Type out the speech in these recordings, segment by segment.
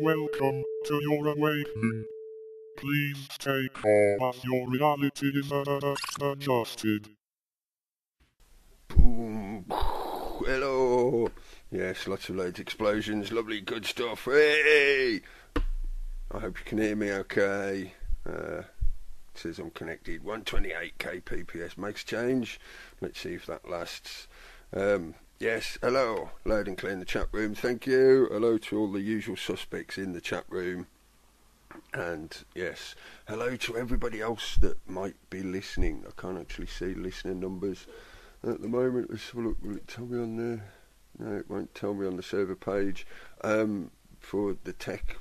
Welcome to your awakening. Please take care as your reality is adjusted. Boom. Hello. Yes, lots of loads, explosions, lovely, good stuff. Hey! I hope you can hear me okay. It says I'm connected. 128 kpps makes change. Let's see if that lasts. Yes, hello. Loud and clear in the chat room. Thank you. Hello to all the usual suspects in the chat room. And yes, hello to everybody else that might be listening. I can't actually see listener numbers at the moment. Let's have a look. Will it tell me on there? No, it won't tell me on the server page. For the Tech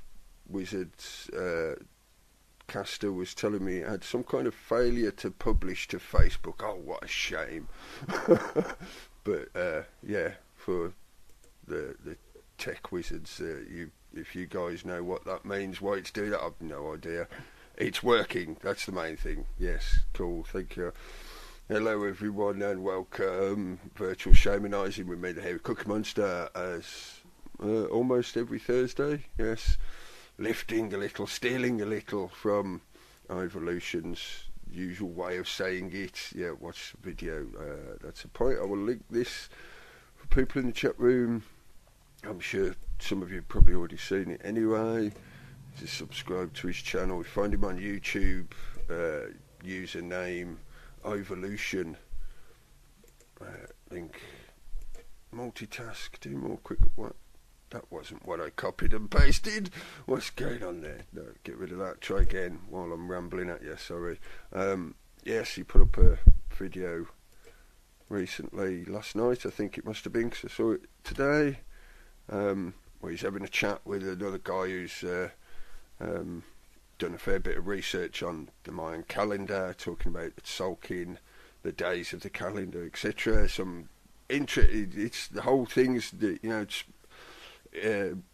Wizards, Caster was telling me it had some kind of failure to publish to Facebook. Oh, what a shame. But yeah, for the Tech Wizards, if you guys know what that means, why it's doing that, I've no idea. It's working. That's the main thing. Yes, cool. Thank you. Hello everyone and welcome. Virtual Shamanizing with me, the Hairy Cookie Monster, as almost every Thursday. Yes, lifting a little, stealing a little from Evolution's usual way of saying it. Yeah, watch the video. That's a point. I will link this for people in the chat room. I'm sure some of you have probably already seen it anyway. Just subscribe to his channel. Find him on YouTube. Username Evolution. Link. Multitask. Do more quick. What? That wasn't what I copied and pasted. What's going on there? No, get rid of that. Try again while I'm rambling at you. Sorry. Yes, he put up a video recently. Last night, I think it must have been, because I saw it today. Where he's having a chat with another guy who's done a fair bit of research on the Mayan calendar, talking about the Tzolkin, the days of the calendar, etc. It's the whole thing's, it's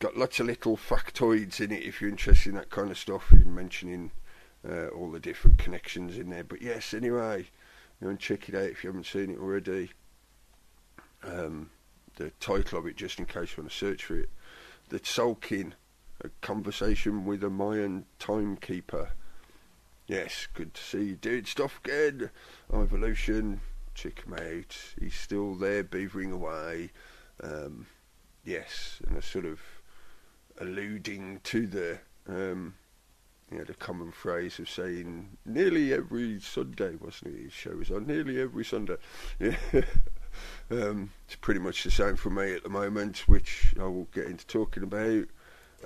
got lots of little factoids in it if you're interested in that kind of stuff. He's mentioning all the different connections in there. But yes, anyway, check it out if you haven't seen it already. The title of it, just in case you want to search for it, the Tzolkin, a conversation with a Mayan timekeeper. Yes, good to see you doing stuff again. Evolution, check him out. He's still there, beavering away. Yes, and a sort of alluding to the the common phrase of saying nearly every Sunday, wasn't it? His show was on nearly every Sunday. Yeah. It's pretty much the same for me at the moment, which I will get into talking about,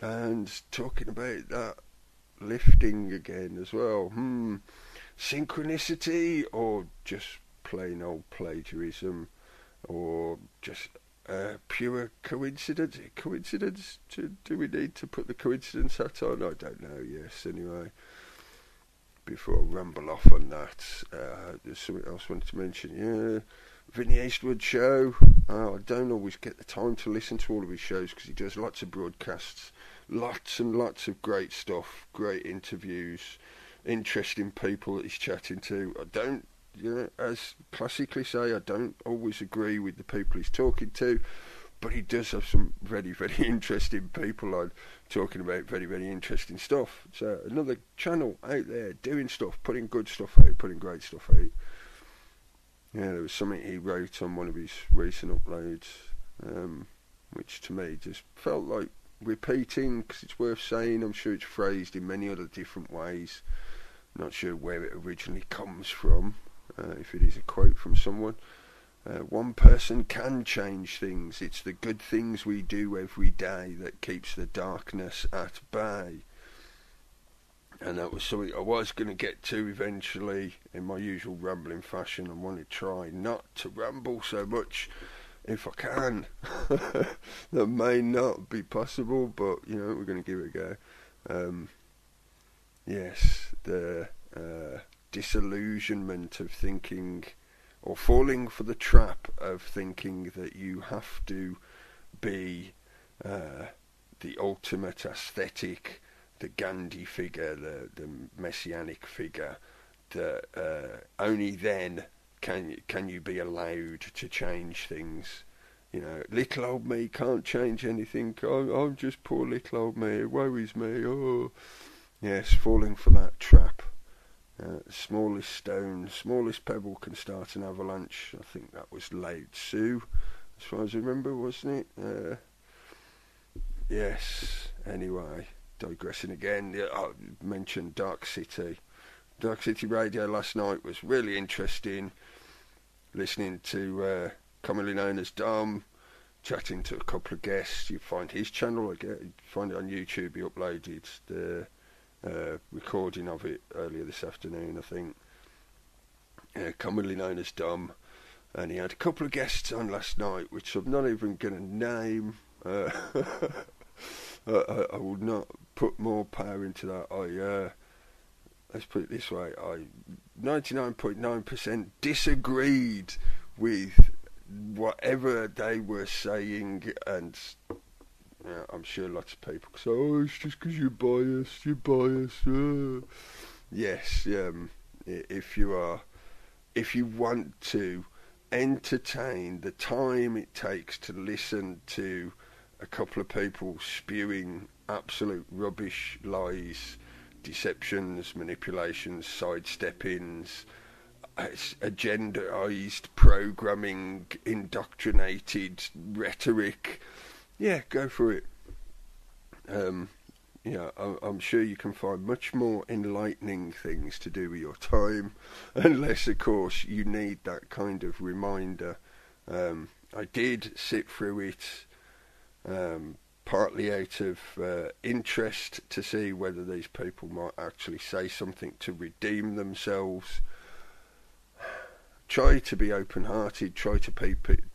and talking about that lifting again as well. Synchronicity, or just plain old plagiarism, or just pure coincidence? Coincidence? Do we need to put the coincidence hat on? I don't know. Yes, anyway. Before I ramble off on that, there's something else I wanted to mention. Yeah, Vinny Eastwood show. I don't always get the time to listen to all of his shows because he does lots of broadcasts, lots and lots of great stuff, great interviews, interesting people that he's chatting to. I don't, as classically say, I don't always agree with the people he's talking to, but he does have some very, very interesting people on, talking about very, very interesting stuff. So another channel out there doing stuff, putting good stuff out, putting great stuff out. Yeah, there was something he wrote on one of his recent uploads, which to me just felt like repeating, because it's worth saying. I'm sure it's phrased in many other different ways. Not sure where it originally comes from, if it is a quote from someone. One person can change things. It's the good things we do every day that keeps the darkness at bay. And that was something I was going to get to eventually in my usual rambling fashion. I want to try not to ramble so much if I can. That may not be possible, but we're going to give it a go. Yes, the disillusionment of thinking, or falling for the trap of thinking that you have to be the ultimate aesthetic, the Gandhi figure, the messianic figure, that only then can you be allowed to change things. You know, little old me can't change anything. I'm just poor little old me. Woe is me. Oh, yes, falling for that trap. Smallest stone, smallest pebble can start an avalanche. I think that was Lao Tzu, as far as I remember, wasn't it? Yes. Anyway, digressing again. I mentioned Dark City. Dark City Radio last night was really interesting. Listening to commonly known as Dom, chatting to a couple of guests. You find his channel, you find it on YouTube. He uploaded the recording of it earlier this afternoon, I think. Commonly known as Dom, and he had a couple of guests on last night, which I'm not even going to name. I would not put more power into that. Let's put it this way, I 99.9% disagreed with whatever they were saying, and I'm sure lots of people say, oh, it's just because you're biased. Yes, if you want to entertain the time it takes to listen to a couple of people spewing absolute rubbish, lies, deceptions, manipulations, sidesteppings, agendaized programming, indoctrinated rhetoric, yeah, go for it. I'm sure you can find much more enlightening things to do with your time, unless, of course, you need that kind of reminder. I did sit through it, partly out of interest to see whether these people might actually say something to redeem themselves. Try to be open-hearted, try to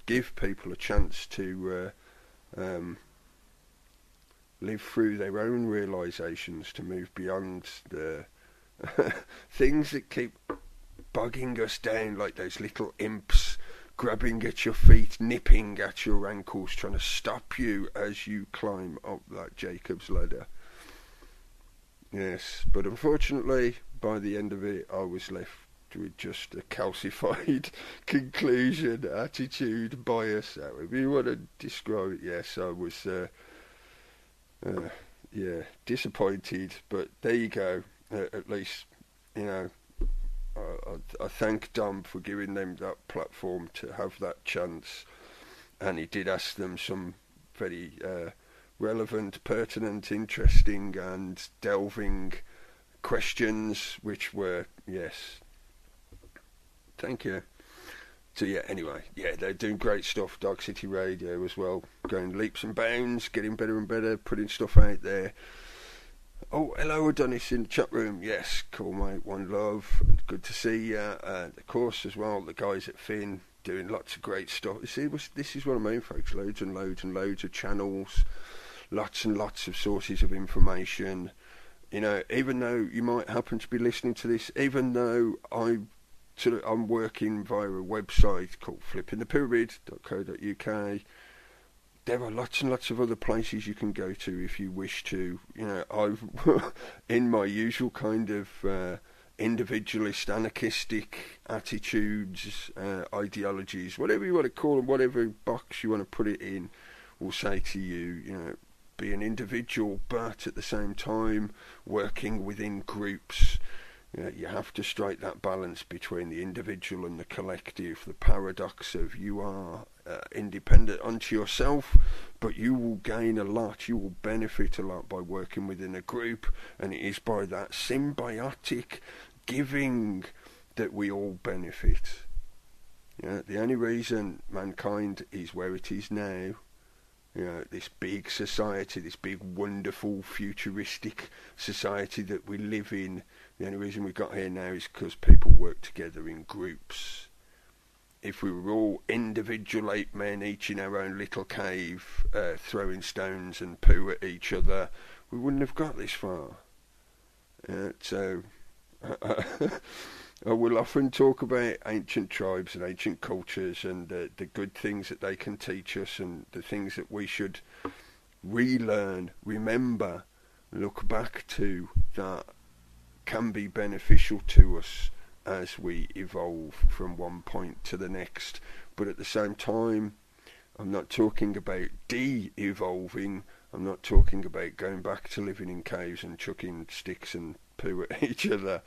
give people a chance to live through their own realisations, to move beyond the things that keep bugging us down, like those little imps grabbing at your feet, nipping at your ankles, trying to stop you as you climb up that Jacob's ladder. Yes, but unfortunately, by the end of it, I was left with just a calcified conclusion, attitude, bias, however you want to describe it. Yes, I was disappointed, but there you go. At least, I thank Dom for giving them that platform to have that chance, and he did ask them some very relevant, pertinent, interesting and delving questions, which were, yes, thank you. So yeah, anyway, yeah, they're doing great stuff. Dark City Radio as well, going leaps and bounds, getting better and better, putting stuff out there. Oh, hello Adonis in the chat room. Yes, cool mate, one love. Good to see you. And of course as well, the guys at Finn doing lots of great stuff. You see, this is what I mean, folks. Loads and loads and loads of channels, lots and lots of sources of information. Even though you might happen to be listening to this, even though I'm working via a website called flippingthepyramid.co.uk. There are lots and lots of other places you can go to if you wish to. I've in my usual kind of individualist, anarchistic attitudes, ideologies, whatever you want to call them, whatever box you want to put it in, will say to you, be an individual, but at the same time working within groups. You have to strike that balance between the individual and the collective, the paradox of you are independent unto yourself, but you will gain a lot, you will benefit a lot by working within a group, and it is by that symbiotic giving that we all benefit. The only reason mankind is where it is now, this big society, this big wonderful futuristic society that we live in, the only reason we got here now is because people work together in groups. If we were all individual ape men, each in our own little cave, throwing stones and poo at each other, we wouldn't have got this far. So I will often talk about ancient tribes and ancient cultures and the good things that they can teach us, and the things that we should relearn, remember, look back to, that can be beneficial to us as we evolve from one point to the next. But at the same time, I'm not talking about de-evolving. I'm not talking about going back to living in caves and chucking sticks and poo at each other.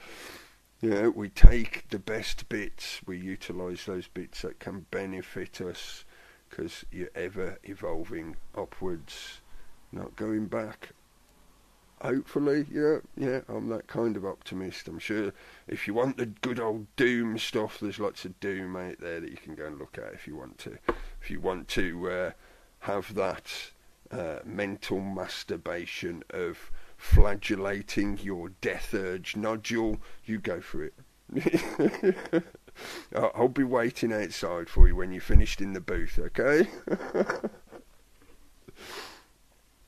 You know, we take the best bits, we utilise those bits that can benefit us, because you're ever evolving upwards, not going back. Hopefully, yeah, I'm that kind of optimist. I'm sure if you want the good old doom stuff, there's lots of doom out there that you can go and look at if you want to. If you want to have that mental masturbation of flagellating your death urge nodule, you go for it. I'll be waiting outside for you when you're finished in the booth, okay?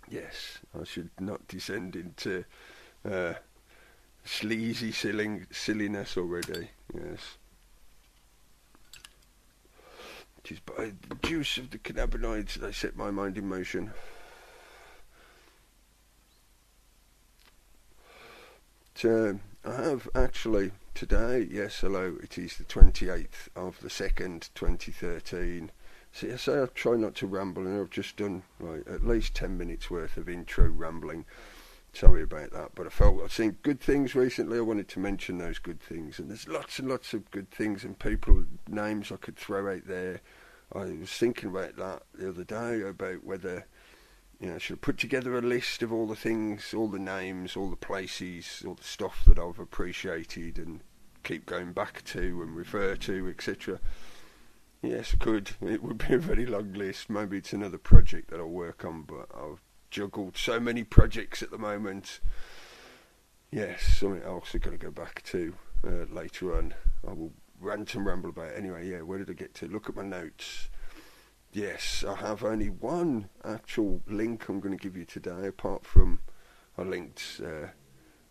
Yes, I should not descend into sleazy silliness already, yes. It is by the juice of the cannabinoids that I set my mind in motion. I have actually today, yes, hello, it is the 28th of the 2nd, 2013. See, I say I try not to ramble, and I've just done like at least 10 minutes worth of intro rambling. Sorry about that, but I felt I've seen good things recently. I wanted to mention those good things, and there's lots and lots of good things and people, names I could throw out there. I was thinking about that the other day, about whether, you know, I should put together a list of all the things, all the names, all the places, all the stuff that I've appreciated and keep going back to and refer to, etc. Yes, I could. It would be a very long list. Maybe it's another project that I'll work on, but I've juggled so many projects at the moment. Yes, something else I've got to go back to later on. I will rant and ramble about it. Anyway, yeah, where did I get to? Look at my notes. Yes, I have only one actual link I'm going to give you today, apart from I linked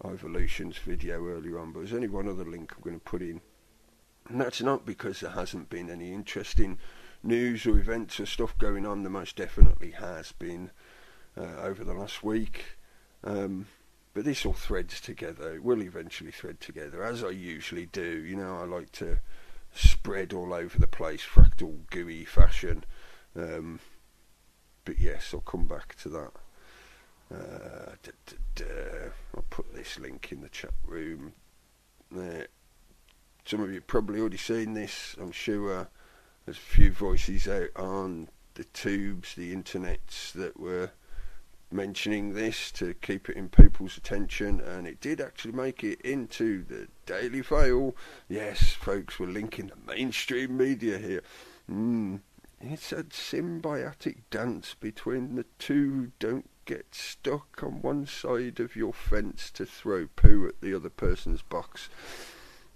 Evolution's video earlier on, but there's only one other link I'm going to put in. And that's not because there hasn't been any interesting news or events or stuff going on. There most definitely has been over the last week. But this all threads together. It will eventually thread together, as I usually do. You know, I like to spread all over the place, fractal, gooey fashion. But yes, I'll come back to that. I'll put this link in the chat room there. Some of you have probably already seen this, I'm sure. There's a few voices out on the tubes, the internets, that were mentioning this to keep it in people's attention, and it did actually make it into the Daily Fail. Yes, folks, we're linking the mainstream media here. It's a symbiotic dance between the two. Don't get stuck on one side of your fence to throw poo at the other person's box.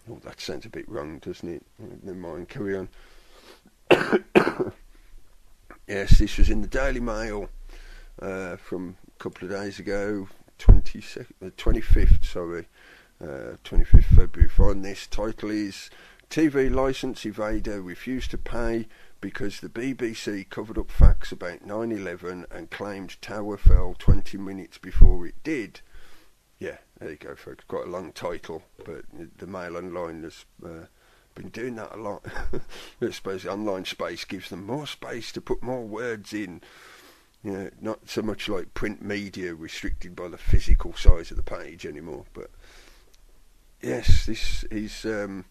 Oh, that sounds a bit wrong, doesn't it? Never mind, carry on. Yes, this was in the Daily Mail from a couple of days ago, 25th, 25th February. Find this title is TV Licence Evader Refused to Pay because the BBC covered up facts about 9/11 and claimed tower fell 20 minutes before it did. Yeah, there you go, folks. Quite a long title, but the Mail Online has been doing that a lot. I suppose the online space gives them more space to put more words in. You know, not so much like print media restricted by the physical size of the page anymore. But yes, this is, I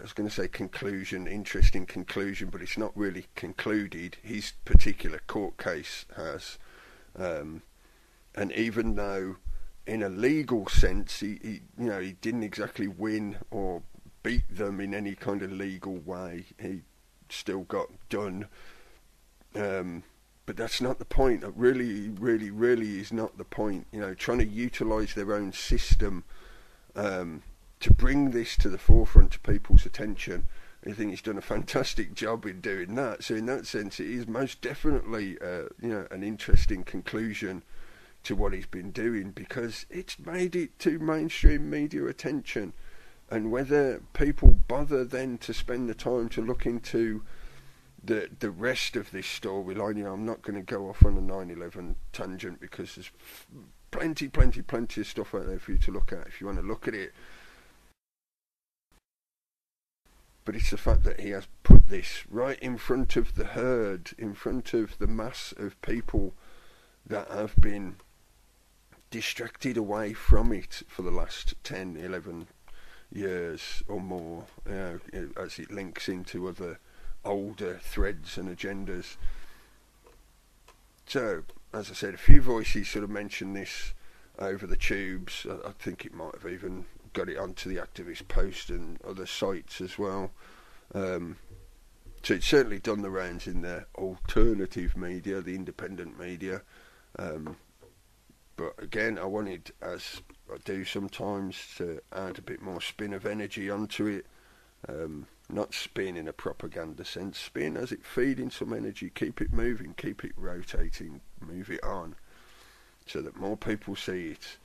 was going to say conclusion, interesting conclusion, but it's not really concluded. His particular court case has. And even though, in a legal sense, he didn't exactly win or beat them in any kind of legal way, he still got done. But that's not the point. It really is not the point. You know, trying to utilise their own system to bring this to the forefront to people's attention. I think he's done a fantastic job in doing that. So in that sense, it is most definitely an interesting conclusion to what he's been doing, because it's made it to mainstream media attention. And whether people bother then to spend the time to look into the rest of this storyline, you know, I'm not going to go off on a 9/11 tangent, because there's plenty of stuff out there for you to look at if you want to look at it. but it's the fact that he has put this right in front of the herd, in front of the mass of people that have been distracted away from it for the last 10, 11 years or more, as it links into other older threads and agendas. So, as I said, a few voices sort of mentioned this over the tubes. I think it might have even got it onto the activist post and other sites as well. So it's certainly done the rounds in the alternative media, the independent media. But again, I wanted, as I do sometimes, to add a bit more spin of energy onto it. Not spin in a propaganda sense, spin as it feeding some energy, keep it moving, keep it rotating, move it on, so that more people see it,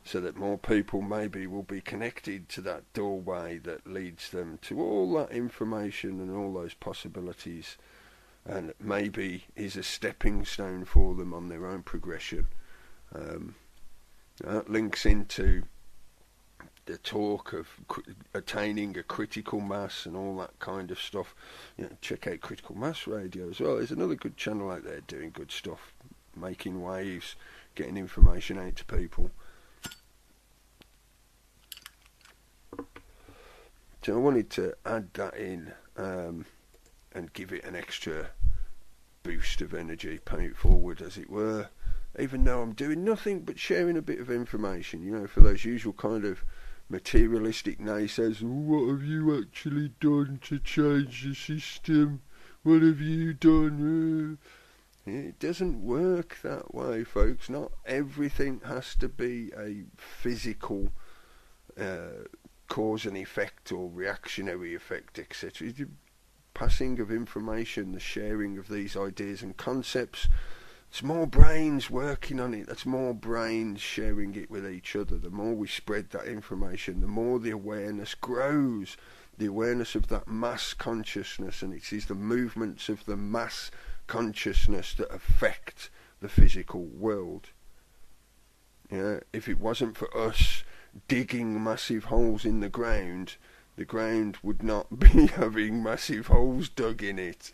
so that more people maybe will be connected to that doorway that leads them to all that information and all those possibilities, and maybe is a stepping stone for them on their own progression. That links into the talk of attaining a critical mass and all that kind of stuff. Check out Critical Mass Radio as well. There's another good channel out there doing good stuff, making waves, getting information out to people. So I wanted to add that in and give it an extra boost of energy, pay it forward as it were, even though I'm doing nothing but sharing a bit of information, for those usual kind of materialistic naysayers. What have you actually done to change the system? What have you done? It doesn't work that way, folks. Not everything has to be a physical cause and effect or reactionary effect, etc. The passing of information, the sharing of these ideas and concepts, it's more brains working on it. That's more brains sharing it with each other. The more we spread that information, the more the awareness grows. The awareness of that mass consciousness, and it is the movements of the mass consciousness that affect the physical world. If it wasn't for us digging massive holes in the ground would not be having massive holes dug in it.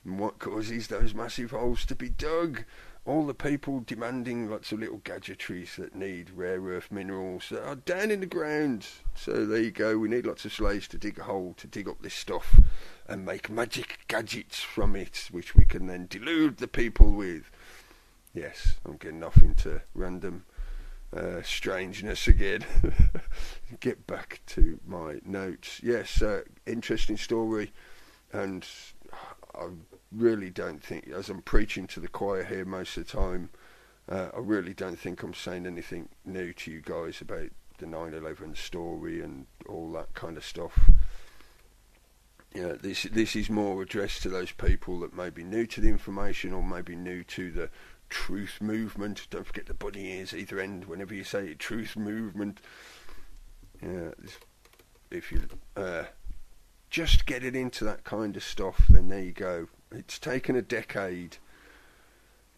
And what causes those massive holes to be dug? All the people demanding lots of little gadgetries that need rare earth minerals that are down in the ground. So there you go, we need lots of slaves to dig a hole, to dig up this stuff and make magic gadgets from it, which we can then delude the people with. Yes, I'm getting off into random strangeness again. Get back to my notes. Yes, interesting story, and I really don't think, as I'm preaching to the choir here most of the time, I really don't think I'm saying anything new to you guys about the 9/11 story and all that kind of stuff. This is more addressed to those people that may be new to the information or maybe new to the truth movement. Don't forget the bunny ears either end whenever you say it, truth movement. If you just get it into that kind of stuff, then there you go. It's taken a decade,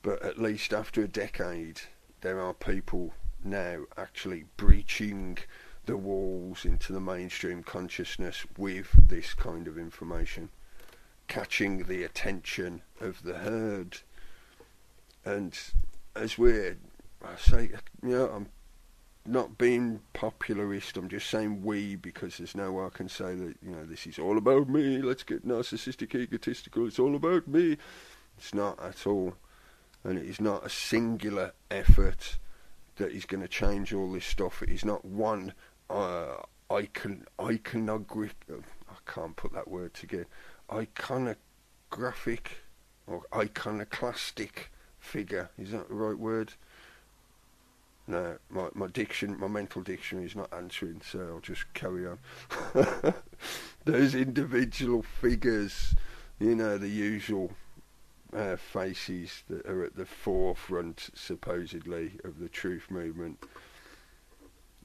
but at least after a decade there are people now actually breaching the walls into the mainstream consciousness with this kind of information, catching the attention of the herd. And as I'm not being popularist, I'm just saying we, because there's no way I can say that, this is all about me, let's get narcissistic, egotistical, it's all about me. It's not at all. And it is not a singular effort that is going to change all this stuff. It is not one iconographic, I can't put that word together, iconographic or iconoclastic figure. Is that the right word? No, my mental dictionary is not answering, so I'll just carry on. Those individual figures, the usual faces that are at the forefront, supposedly, of the truth movement.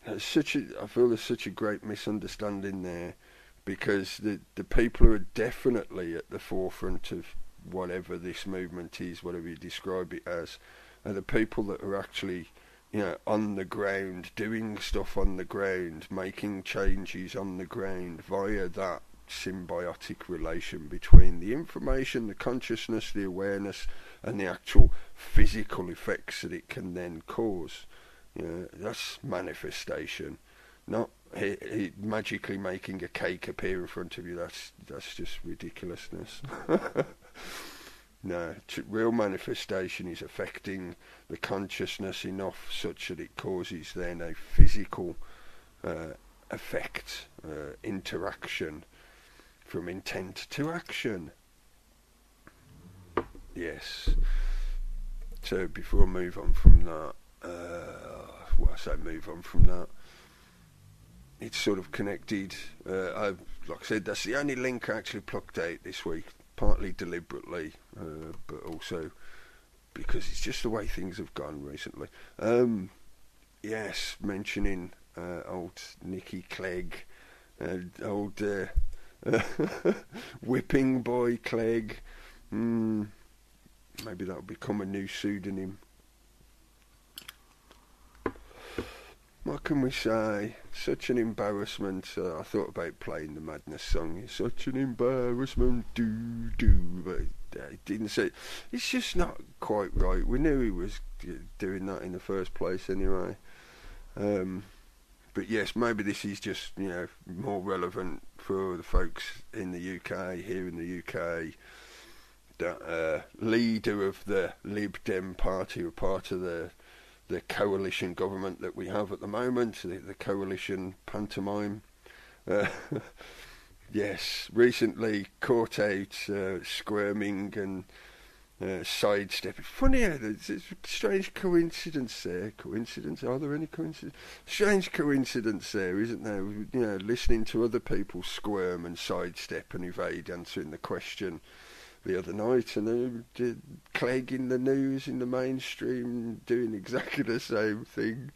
I feel there's such a great misunderstanding there, because the people who are definitely at the forefront of whatever this movement is, whatever you describe it as, are the people that are actually on the ground, doing stuff on the ground, making changes on the ground via that symbiotic relation between the information, the consciousness, the awareness, and the actual physical effects that it can then cause. That's manifestation, not magically making a cake appear in front of you. That's just ridiculousness. No, real manifestation is affecting the consciousness enough such that it causes then a physical effect, interaction, from intent to action. Yes. So before I move on from that, it's sort of connected. Like I said, that's the only link I actually plucked out this week, partly deliberately, but also because it's just the way things have gone recently. Yes, mentioning old Nicky Clegg, old whipping boy Clegg. Maybe that'll become a new pseudonym. What can we say? Such an embarrassment. I thought about playing the Madness song. It's such an embarrassment, but it didn't say. It's just not quite right. We knew he was doing that in the first place anyway. But yes, maybe this is just, more relevant for the folks in the UK, here in the UK. That leader of the Lib Dem party, or part of the coalition government that we have at the moment, the coalition pantomime. Yes, recently caught out squirming and sidestepping. Funny how there's a strange coincidence there. Coincidence? Are there any coincidences? Strange coincidence there, isn't there? Listening to other people squirm and sidestep and evade answering the question the other night, and Clegg in the news, in the mainstream, doing exactly the same thing.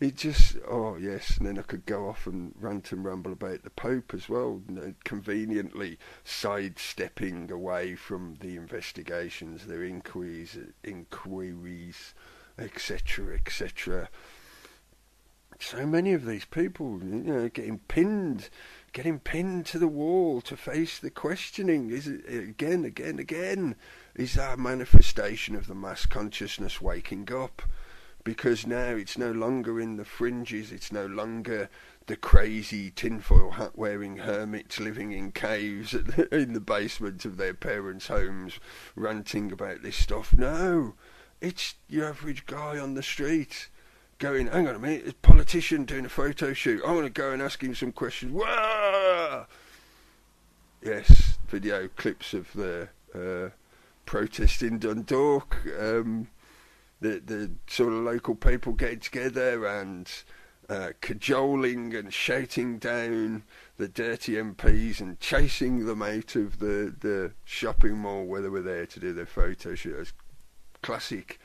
It just, oh yes, and then I could go off and rant and ramble about the Pope as well, conveniently sidestepping away from the investigations, their inquiries, etc., etc. So many of these people, getting pinned to the wall to face the questioning. Is it again? Is that a manifestation of the mass consciousness waking up? Because now it's no longer in the fringes, it's no longer the crazy tinfoil hat wearing hermits living in caves in the basement of their parents' homes ranting about this stuff. No, it's your average guy on the street going, hang on a minute, there's a politician doing a photo shoot, I want to go and ask him some questions. Wah! Yes, video clips of the protest in Dundalk, the sort of local people getting together and cajoling and shouting down the dirty MPs and chasing them out of the shopping mall where they were there to do their photo shoot. It's classic.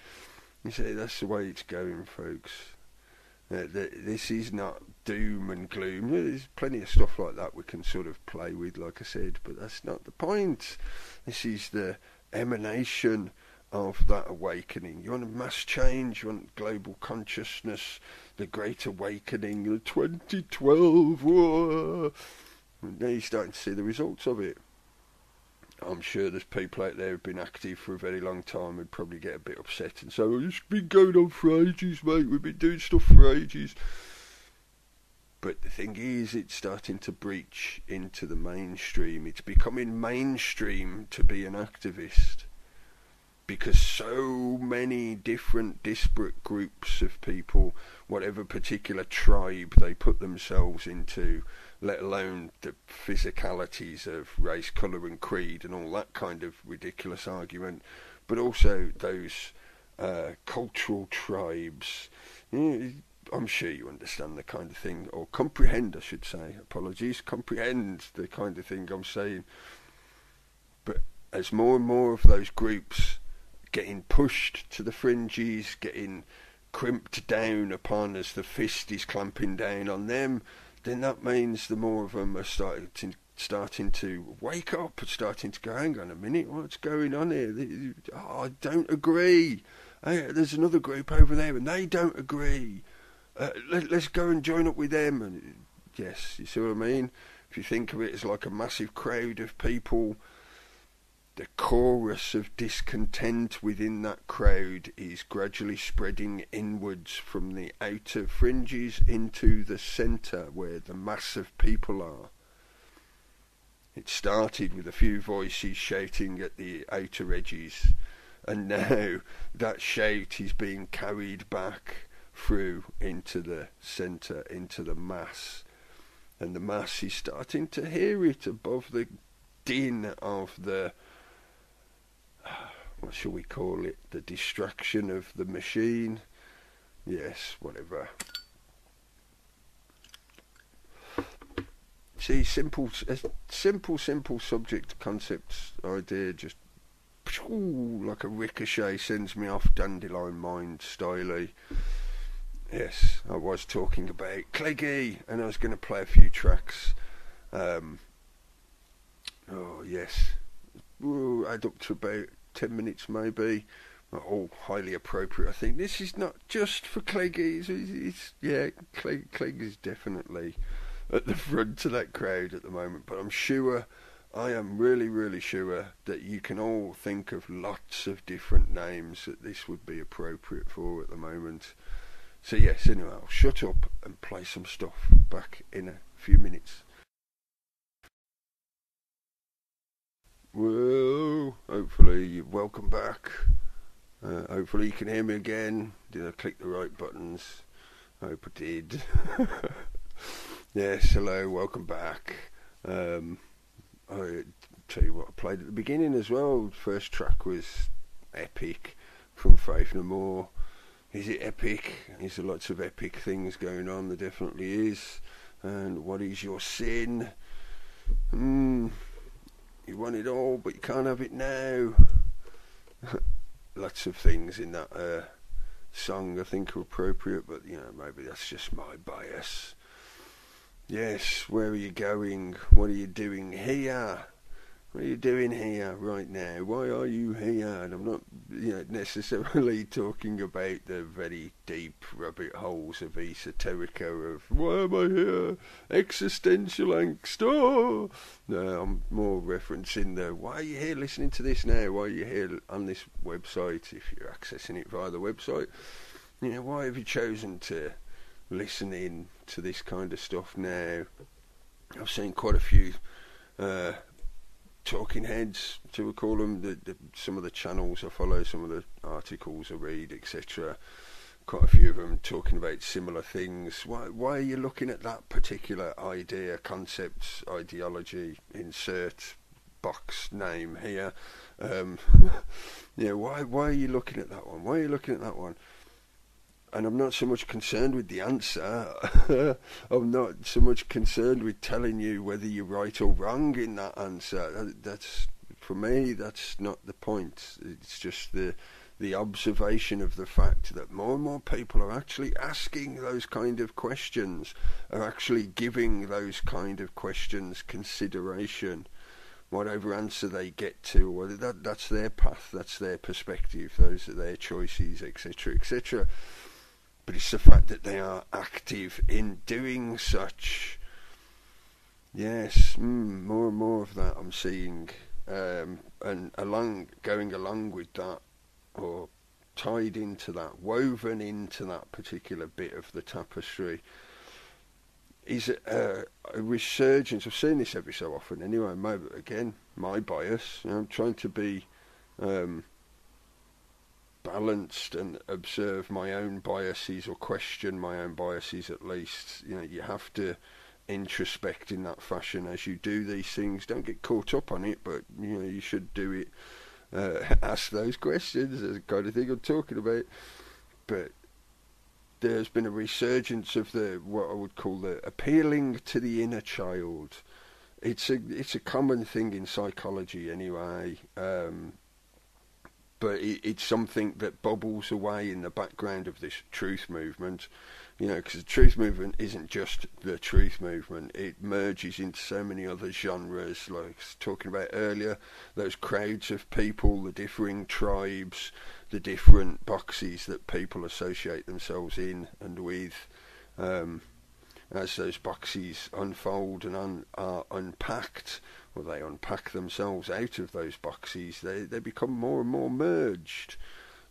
You say that's the way it's going, folks. This is not doom and gloom. There's plenty of stuff like that we can sort of play with, like I said, but that's not the point. This is the emanation of that awakening. You want a mass change, you want global consciousness, the Great Awakening, the 2012 war. Now you're starting to see the results of it. I'm sure there's people out there who've been active for a very long time who'd probably get a bit upset and say, oh, it's been going on for ages, mate, we've been doing stuff for ages. But the thing is, it's starting to breach into the mainstream. It's becoming mainstream to be an activist, because so many different disparate groups of people, whatever particular tribe they put themselves into, let alone the physicalities of race, colour and creed and all that kind of ridiculous argument, but also those cultural tribes. I'm sure you understand the kind of thing, or comprehend, I should say, apologies, comprehend the kind of thing I'm saying. But as more and more of those groups getting pushed to the fringes, getting crimped down upon as the fist is clamping down on them, then that means the more of them are starting to wake up and starting to go, hang on a minute, what's going on here? Oh, I don't agree. Hey, there's another group over there and they don't agree. Let's go and join up with them. And yes, you see what I mean? if you think of it as like a massive crowd of people, the chorus of discontent within that crowd is gradually spreading inwards from the outer fringes into the centre where the mass of people are. It started with a few voices shouting at the outer edges, and now that shout is being carried back through into the centre, into the mass, and the mass is starting to hear it above the din of the, what shall we call it, the distraction of the machine. Yes, whatever. See, simple subject, concept, idea, just like a ricochet sends me off dandelion mind styly. Yes, I was talking about Cleggy, and I was going to play a few tracks. Oh yes, add up to about 10 minutes maybe. All highly appropriate. I think this is not just for Cleggy. Clegg is definitely at the front of that crowd at the moment, but I'm sure, I am really sure that you can all think of lots of different names that this would be appropriate for at the moment. So yes, anyway, I'll shut up and play some stuff. Back in a few minutes. Well, hopefully, welcome back. Hopefully you can hear me again. Did I click the right buttons? I hope I did. Yes, hello, welcome back. I tell you what I played at the beginning as well. First track was Epic from Faith No More. Is it epic? Is there lots of epic things going on? There definitely is. And what is your sin? You want it all, but you can't have it now. Lots of things in that song I think are appropriate, but maybe that's just my bias. Yes, where are you going? What are you doing here? What are you doing here right now? Why are you here? And I'm not necessarily talking about the very deep rabbit holes of esoterica of why am I here? Existential angst. Oh! No, I'm more referencing the why are you here listening to this now? Why are you here on this website if you're accessing it via the website? Why have you chosen to listen in to this kind of stuff now? I've seen quite a few talking heads, to call them, some of the channels I follow, some of the articles I read, etc. Quite a few of them talking about similar things. Why are you looking at that particular idea, concept, ideology, insert box name here? Why are you looking at that one? Why are you looking at that one? And I'm not so much concerned with the answer. I'm not so much concerned with telling you whether you're right or wrong in that answer. That's, for me, that's not the point. It's just the observation of the fact that more and more people are actually asking those kind of questions, are actually giving those kind of questions consideration. Whatever answer they get to, whether that's their path, that's their perspective, those are their choices, etc., etc. But it's the fact that they are active in doing such. Yes, more and more of that I'm seeing. And going along with that, or tied into that, woven into that particular bit of the tapestry, is a resurgence. I've seen this every so often anyway. My bias. I'm trying to be balanced and observe my own biases, or question my own biases at least. You have to introspect in that fashion as you do these things. Don't get caught up on it, but you should do it. Ask those questions, that's the kind of thing I'm talking about. But there's been a resurgence of what I would call the appealing to the inner child. It's a common thing in psychology anyway. But it's something that bubbles away in the background of this truth movement, because the truth movement isn't just the truth movement. It merges into so many other genres, like I was talking about earlier, those crowds of people, the differing tribes, the different boxes that people associate themselves in and with. as those boxes unfold and are unpacked, or they unpack themselves out of those boxes, they become more and more merged.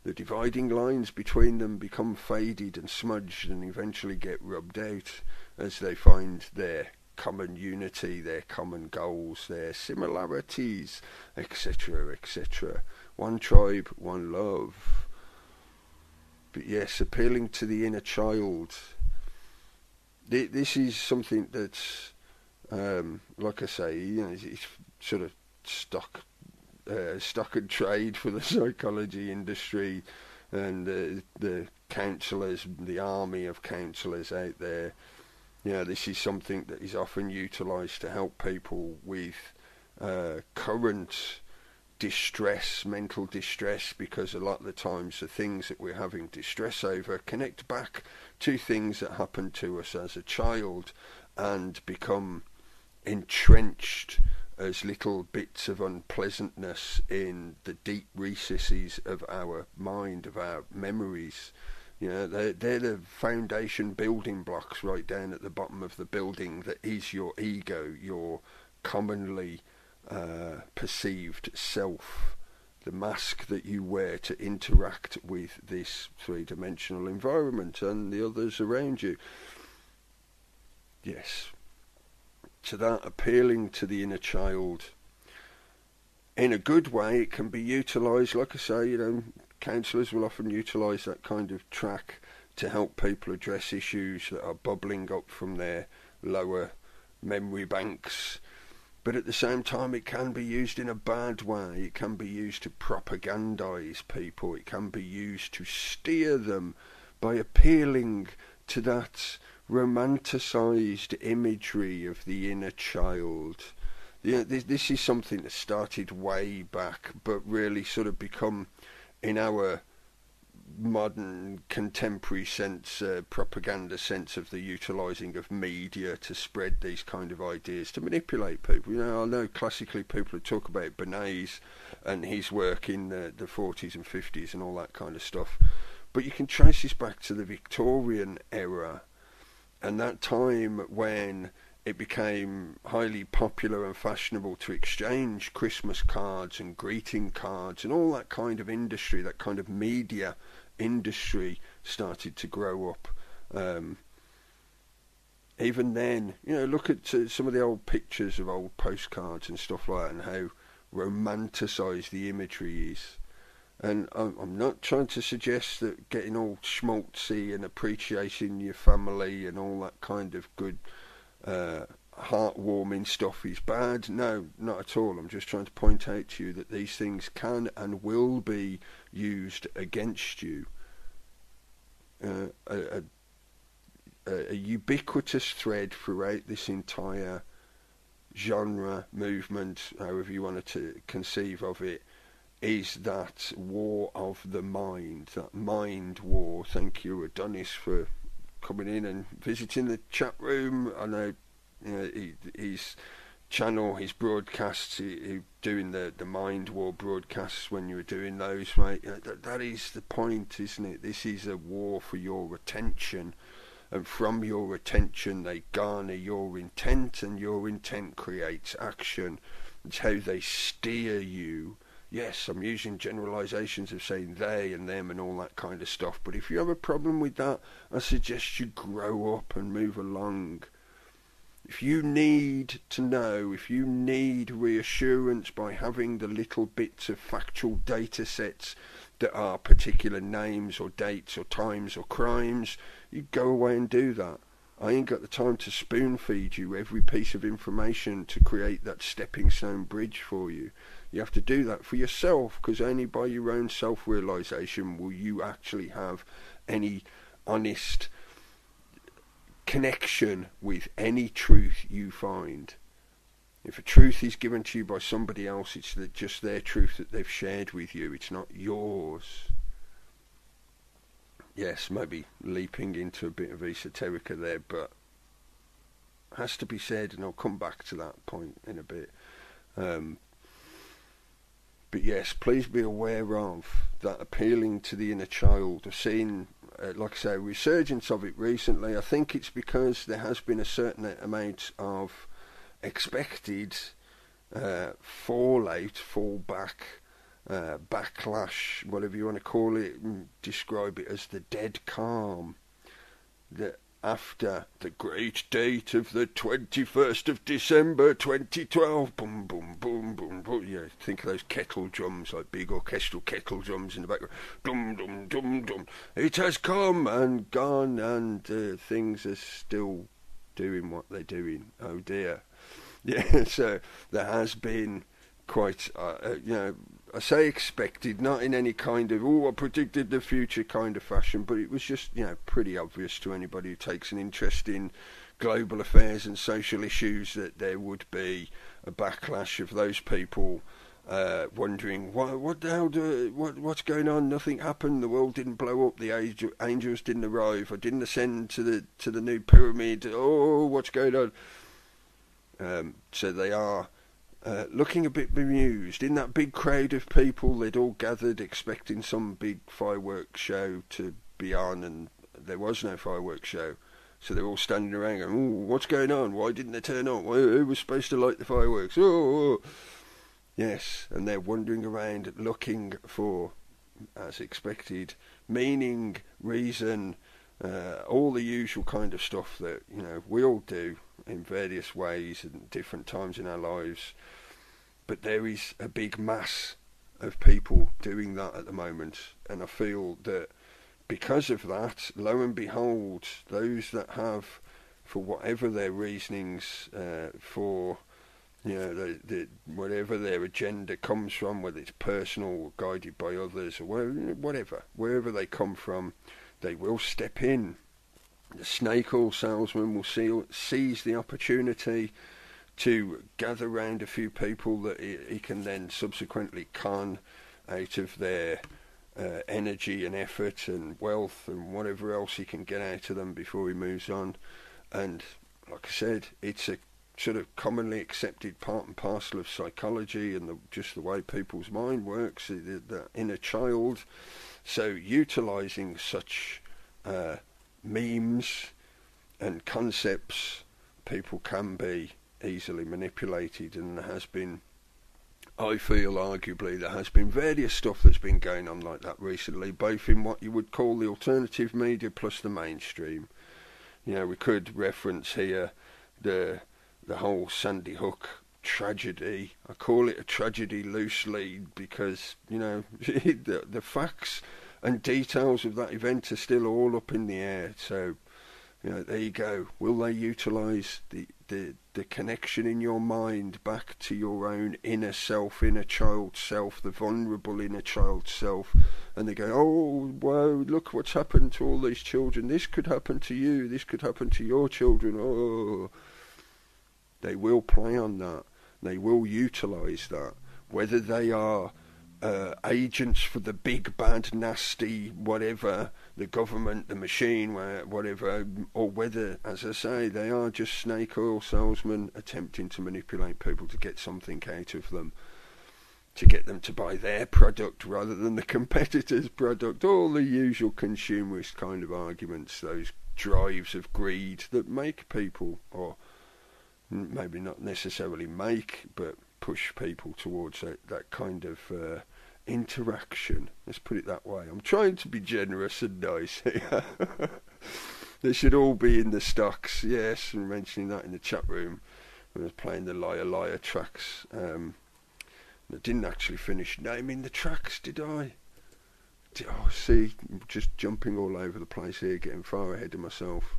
The dividing lines between them become faded and smudged and eventually get rubbed out as they find their common unity, their common goals, their similarities, etc., etc. One tribe, one love. But yes, appealing to the inner child. This is something that's, like I say, it's sort of stock and trade for the psychology industry and the counsellors, the army of counsellors out there. This is something that is often utilised to help people with current distress, mental distress, because a lot of the times the things that we're having distress over connect back to things that happened to us as a child and become entrenched as little bits of unpleasantness in the deep recesses of our mind, of our memories. They're the foundation building blocks right down at the bottom of the building that is your ego, your commonly perceived self, the mask that you wear to interact with this three-dimensional environment and the others around you. Yes. To that, appealing to the inner child in a good way, it can be utilised. Like I say, counsellors will often utilise that kind of track to help people address issues that are bubbling up from their lower memory banks. But at the same time, it can be used in a bad way. It can be used to propagandise people. It can be used to steer them by appealing to that romanticised imagery of the inner child. This is something that started way back, but really sort of become, in our modern contemporary sense, propaganda sense of the utilising of media to spread these kind of ideas, to manipulate people. I know classically people would talk about Bernays and his work in the 40s and 50s and all that kind of stuff, but you can trace this back to the Victorian era and that time when it became highly popular and fashionable to exchange Christmas cards and greeting cards, and all that kind of industry, that kind of media industry started to grow up. Even then, look at some of the old pictures of old postcards and stuff like that, and how romanticised the imagery is. And I'm not trying to suggest that getting all schmaltzy and appreciating your family and all that kind of good heartwarming stuff is bad. No, not at all. I'm just trying to point out to you that these things can and will be used against you. A ubiquitous thread throughout this entire genre, movement, however you wanted to conceive of it, is that war of the mind, that mind war. Thank you, Adonis, for coming in and visiting the chat room. I know, his channel, his broadcasts, he doing the mind war broadcasts when you were doing those, mate. That is the point, isn't it? This is a war for your attention, and from your attention they garner your intent, and your intent creates action. It's how they steer you. Yes, I'm using generalisations of saying they and them and all that kind of stuff, but if you have a problem with that, I suggest you grow up and move along. If you need to know, if you need reassurance by having the little bits of factual data sets that are particular names or dates or times or crimes, you go away and do that. I ain't got the time to spoon feed you every piece of information to create that stepping stone bridge for you. You have to do that for yourself, because only by your own self-realisation will you actually have any honest connection with any truth you find. If a truth is given to you by somebody else, it's just their truth that they've shared with you. It's not yours. Yes, maybe leaping into a bit of esoterica there, but it has to be said, and I'll come back to that point in a bit. But yes, please be aware of that appealing to the inner child, of seeing like I say, resurgence of it recently. I think it's because there has been a certain amount of expected fallout, fallback, backlash, whatever you want to call it, describe it as the dead calm. That after the great date of the 21st of December 2012, boom, boom, boom, boom, boom. Yeah, think of those kettle drums, like big orchestral kettle drums in the background. Dum, dum, dum, dum. It has come and gone, and things are still doing what they're doing. Oh dear. Yeah, so there has been quite, I say expected, not in any kind of, I predicted the future kind of fashion, but it was just, pretty obvious to anybody who takes an interest in global affairs and social issues that there would be a backlash of those people wondering, what the hell, what's going on? Nothing happened, the world didn't blow up, the angels didn't arrive, I didn't ascend to the new pyramid, what's going on? So they are looking a bit bemused. In that big crowd of people, they'd all gathered expecting some big fireworks show to be on, and there was no fireworks show. So they're all standing around going, what's going on? Why didn't they turn on? Who was supposed to light the fireworks? Yes, and they're wandering around looking for, as expected, meaning, reason, all the usual kind of stuff that, we all do in various ways and different times in our lives. But there is a big mass of people doing that at the moment, and I feel that because of that, lo and behold, those that have, for whatever their reasonings, for whatever their agenda comes from, whether it's personal or guided by others or whatever, wherever they come from, they will step in. The snake oil salesman will seize the opportunity to gather round a few people that he can then subsequently con out of their energy and effort and wealth and whatever else he can get out of them before he moves on. And like I said, it's a sort of commonly accepted part and parcel of psychology and just the way people's mind works, the inner child. So utilising such memes and concepts, people can be easily manipulated, and there has been, I feel arguably, there has been various stuff that's been going on like that recently, both in what you would call the alternative media plus the mainstream. We could reference here the whole Sandy Hook tragedy. I call it a tragedy loosely because, the facts and details of that event are still all up in the air. So, there you go. Will they utilise the connection in your mind back to your own inner self, inner child self, the vulnerable inner child self, and they go, wow, look what's happened to all these children. This could happen to you. This could happen to your children. They will play on that. They will utilise that. Whether they are agents for the big, bad, nasty, whatever, the government, the machine, whatever, or whether, as I say, they are just snake oil salesmen attempting to manipulate people to get something out of them, to get them to buy their product rather than the competitor's product, all the usual consumerist kind of arguments, those drives of greed that make people, or maybe not necessarily make, but push people towards that kind of interaction. Let's put it that way. I'm trying to be generous and nice here. They should all be in the stocks. Yes, and mentioning that in the chat room when I was playing the Liar Liar tracks. I didn't actually finish naming the tracks, did I? See, just jumping all over the place here, getting far ahead of myself.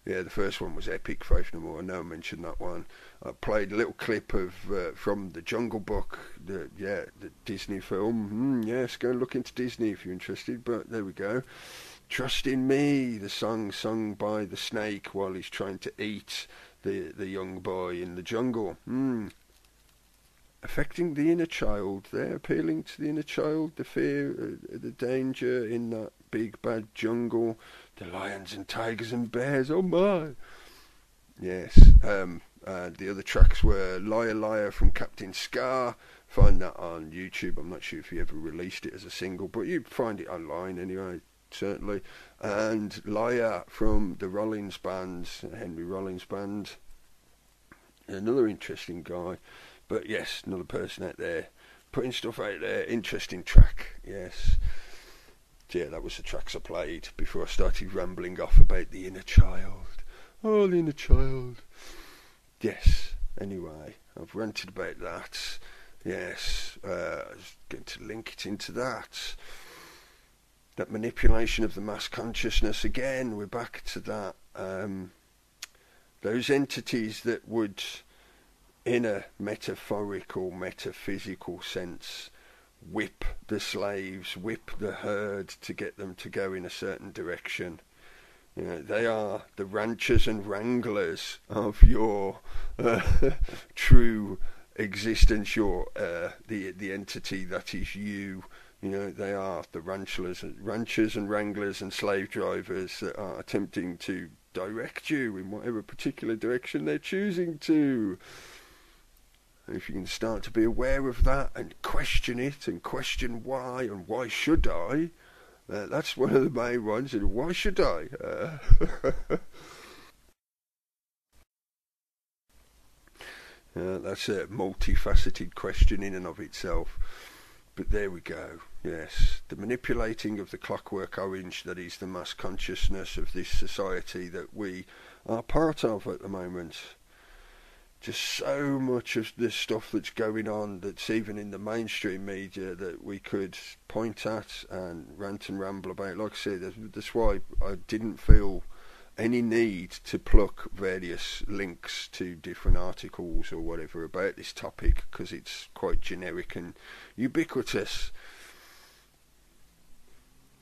Yeah, the first one was Epic, Faith No More. I know I mentioned that one. I played a little clip of from the Jungle Book, the Disney film. Yes, go and look into Disney if you're interested, but there we go. Trust in Me, the song sung by the snake while he's trying to eat the young boy in the jungle. Affecting the inner child. They're appealing to the inner child, the fear, the danger in that big bad jungle. The lions and tigers and bears, oh my! Yes, the other tracks were Liar Liar from Captain Scar. Find that on YouTube. I'm not sure if he ever released it as a single, but you find it online anyway. certainly, and Lyre from the Rollins band, Henry Rollins band, another interesting guy. But yes, another person out there putting stuff out there. Interesting track, yes. Yeah, that was the tracks I played before I started rambling off about the inner child. Oh, the inner child. Yes, anyway, I've ranted about that. Yes, I was going to link it into that. That manipulation of the mass consciousness, again, we're back to that. Those entities that would, in a metaphorical, metaphysical sense, whip the slaves, whip the herd to get them to go in a certain direction. You know, they are the ranchers and wranglers of your true existence, your the entity that is you. You know, they are the ranchers and wranglers and slave drivers that are attempting to direct you in whatever particular direction they're choosing to. And if you can start to be aware of that and question it and question why and why should I, that's one of the main ones. And why should I? That's a multifaceted question in and of itself. But there we go. Yes, the manipulating of the clockwork orange that is the mass consciousness of this society that we are part of at the moment. Just so much of this stuff that's going on that's even in the mainstream media that we could point at and rant and ramble about. Like I said, that's why I didn't feel any need to pluck various links to different articles or whatever about this topic, because it's quite generic and ubiquitous.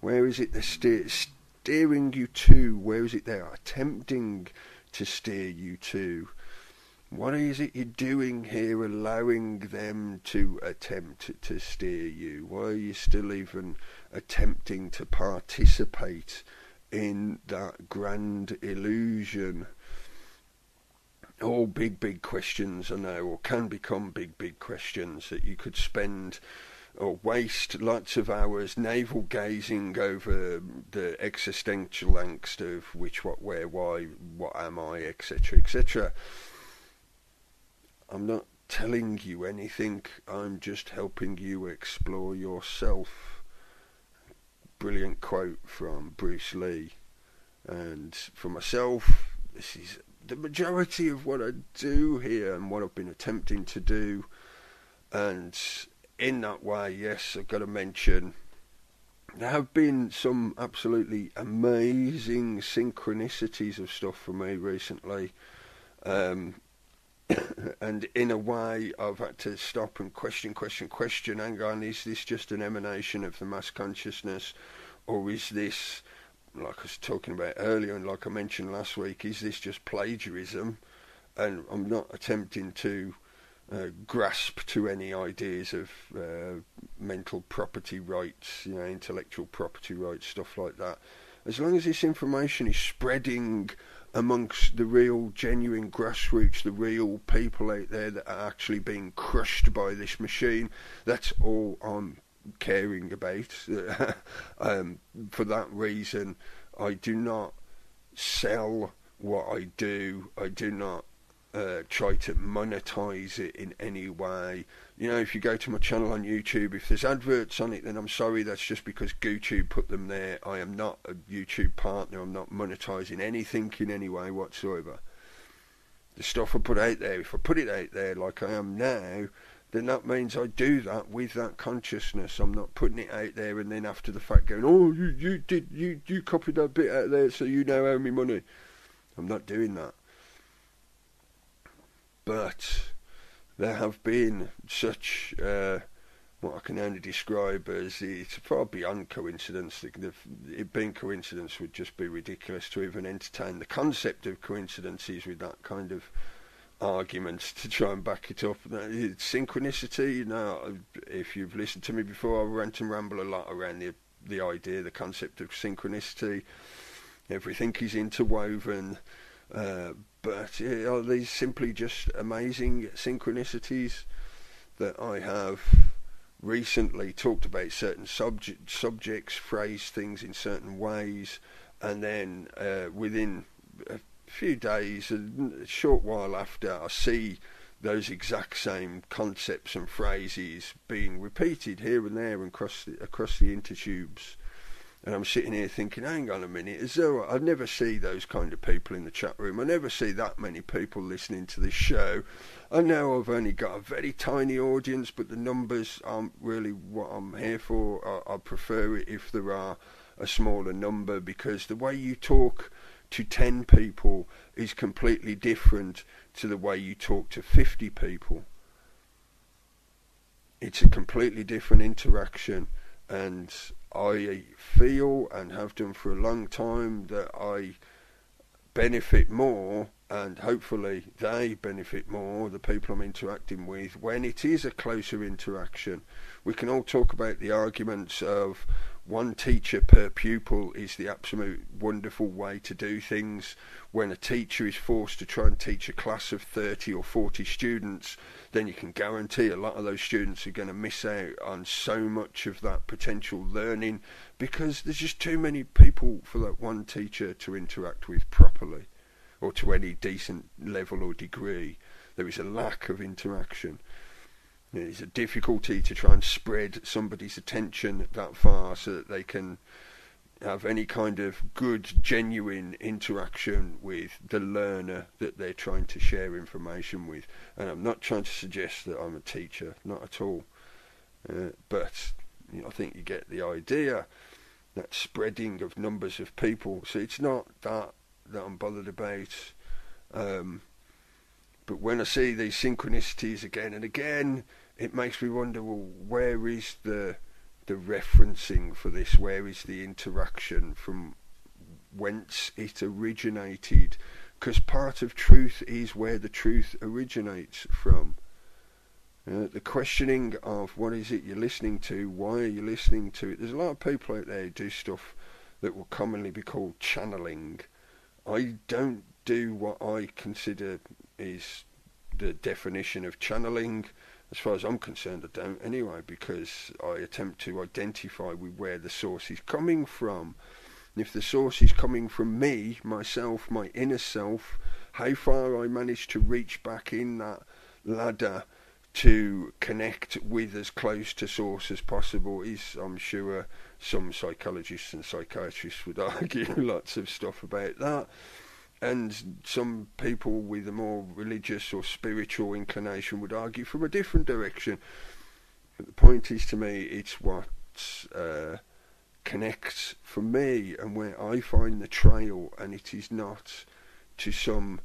Where is it they're steering you to? Where is it they are attempting to steer you to? What is it you're doing here, allowing them to attempt to steer you? Why are you still even attempting to participate in that grand illusion? All big questions, I know, or can become big questions that you could spend or waste lots of hours navel gazing over the existential angst of which, what, where, why, what am I, etc., etc. I'm not telling you anything, I'm just helping you explore yourself. Brilliant quote from Bruce Lee. And for myself, this is the majority of what I do here and what I've been attempting to do. And in that way, yes, I've got to mention, there have been some absolutely amazing synchronicities of stuff for me recently. And in a way, I've had to stop and question, hang on, is this just an emanation of the mass consciousness, or is this, like I was talking about earlier and like I mentioned last week, is this just plagiarism? And I'm not attempting to grasp to any ideas of mental property rights, you know, intellectual property rights, stuff like that. As long as this information is spreading amongst the real, genuine grassroots, the real people out there that are actually being crushed by this machine, that's all I'm caring about. For that reason, I do not sell what I do. I do not try to monetize it in any way. You know, if you go to my channel on YouTube, if there's adverts on it, then I'm sorry, that's just because YouTube put them there. I am not a YouTube partner. I'm not monetizing anything in any way whatsoever. The stuff I put out there, if I put it out there like I am now, then that means I do that with that consciousness. I'm not putting it out there and then after the fact going, oh, you copied that bit out there, so you now owe me money. I'm not doing that. But there have been such, what I can only describe as, it's far beyond coincidence. It being coincidence would just be ridiculous to even entertain the concept of coincidences with that kind of arguments to try and back it up. Synchronicity, you know, if you've listened to me before, I rant and ramble a lot around the idea, the concept of synchronicity. Everything is interwoven. But are these simply just amazing synchronicities that I have recently talked about certain subjects, phrased things in certain ways, and then within a few days, a short while after, I see those exact same concepts and phrases being repeated here and there and across the intertubes. And I'm sitting here thinking, hang on a minute, as though I never see those kind of people in the chat room. I never see that many people listening to this show. I know I've only got a very tiny audience, but the numbers aren't really what I'm here for. I prefer it if there are a smaller number, because the way you talk to 10 people is completely different to the way you talk to 50 people. It's a completely different interaction, and I feel, and have done for a long time, that I benefit more, and hopefully they benefit more, the people I'm interacting with, when it is a closer interaction. We can all talk about the arguments of one teacher per pupil is the absolute wonderful way to do things. When a teacher is forced to try and teach a class of 30 or 40 students, then you can guarantee a lot of those students are going to miss out on so much of that potential learning, because there's just too many people for that one teacher to interact with properly, or to any decent level or degree. There is a lack of interaction. It's a difficulty to try and spread somebody's attention that far so that they can have any kind of good, genuine interaction with the learner that they're trying to share information with. And I'm not trying to suggest that I'm a teacher, not at all. But I think you get the idea, that spreading of numbers of people. So it's not that I'm bothered about. But when I see these synchronicities again and again, it makes me wonder, well, where is the referencing for this? Where is the interaction, from whence it originated? Because part of truth is where the truth originates from. The questioning of what is it you're listening to, why are you listening to it? There's a lot of people out there who do stuff that will commonly be called channeling. I don't do what I consider is the definition of channeling. As far as I'm concerned, I don't anyway, because I attempt to identify with where the source is coming from. And if the source is coming from me, myself, my inner self, how far I manage to reach back in that ladder to connect with as close to source as possible is, I'm sure, some psychologists and psychiatrists would argue lots of stuff about that. And some people with a more religious or spiritual inclination would argue from a different direction. But the point is, to me, it's what connects for me and where I find the trail, and it is not to some,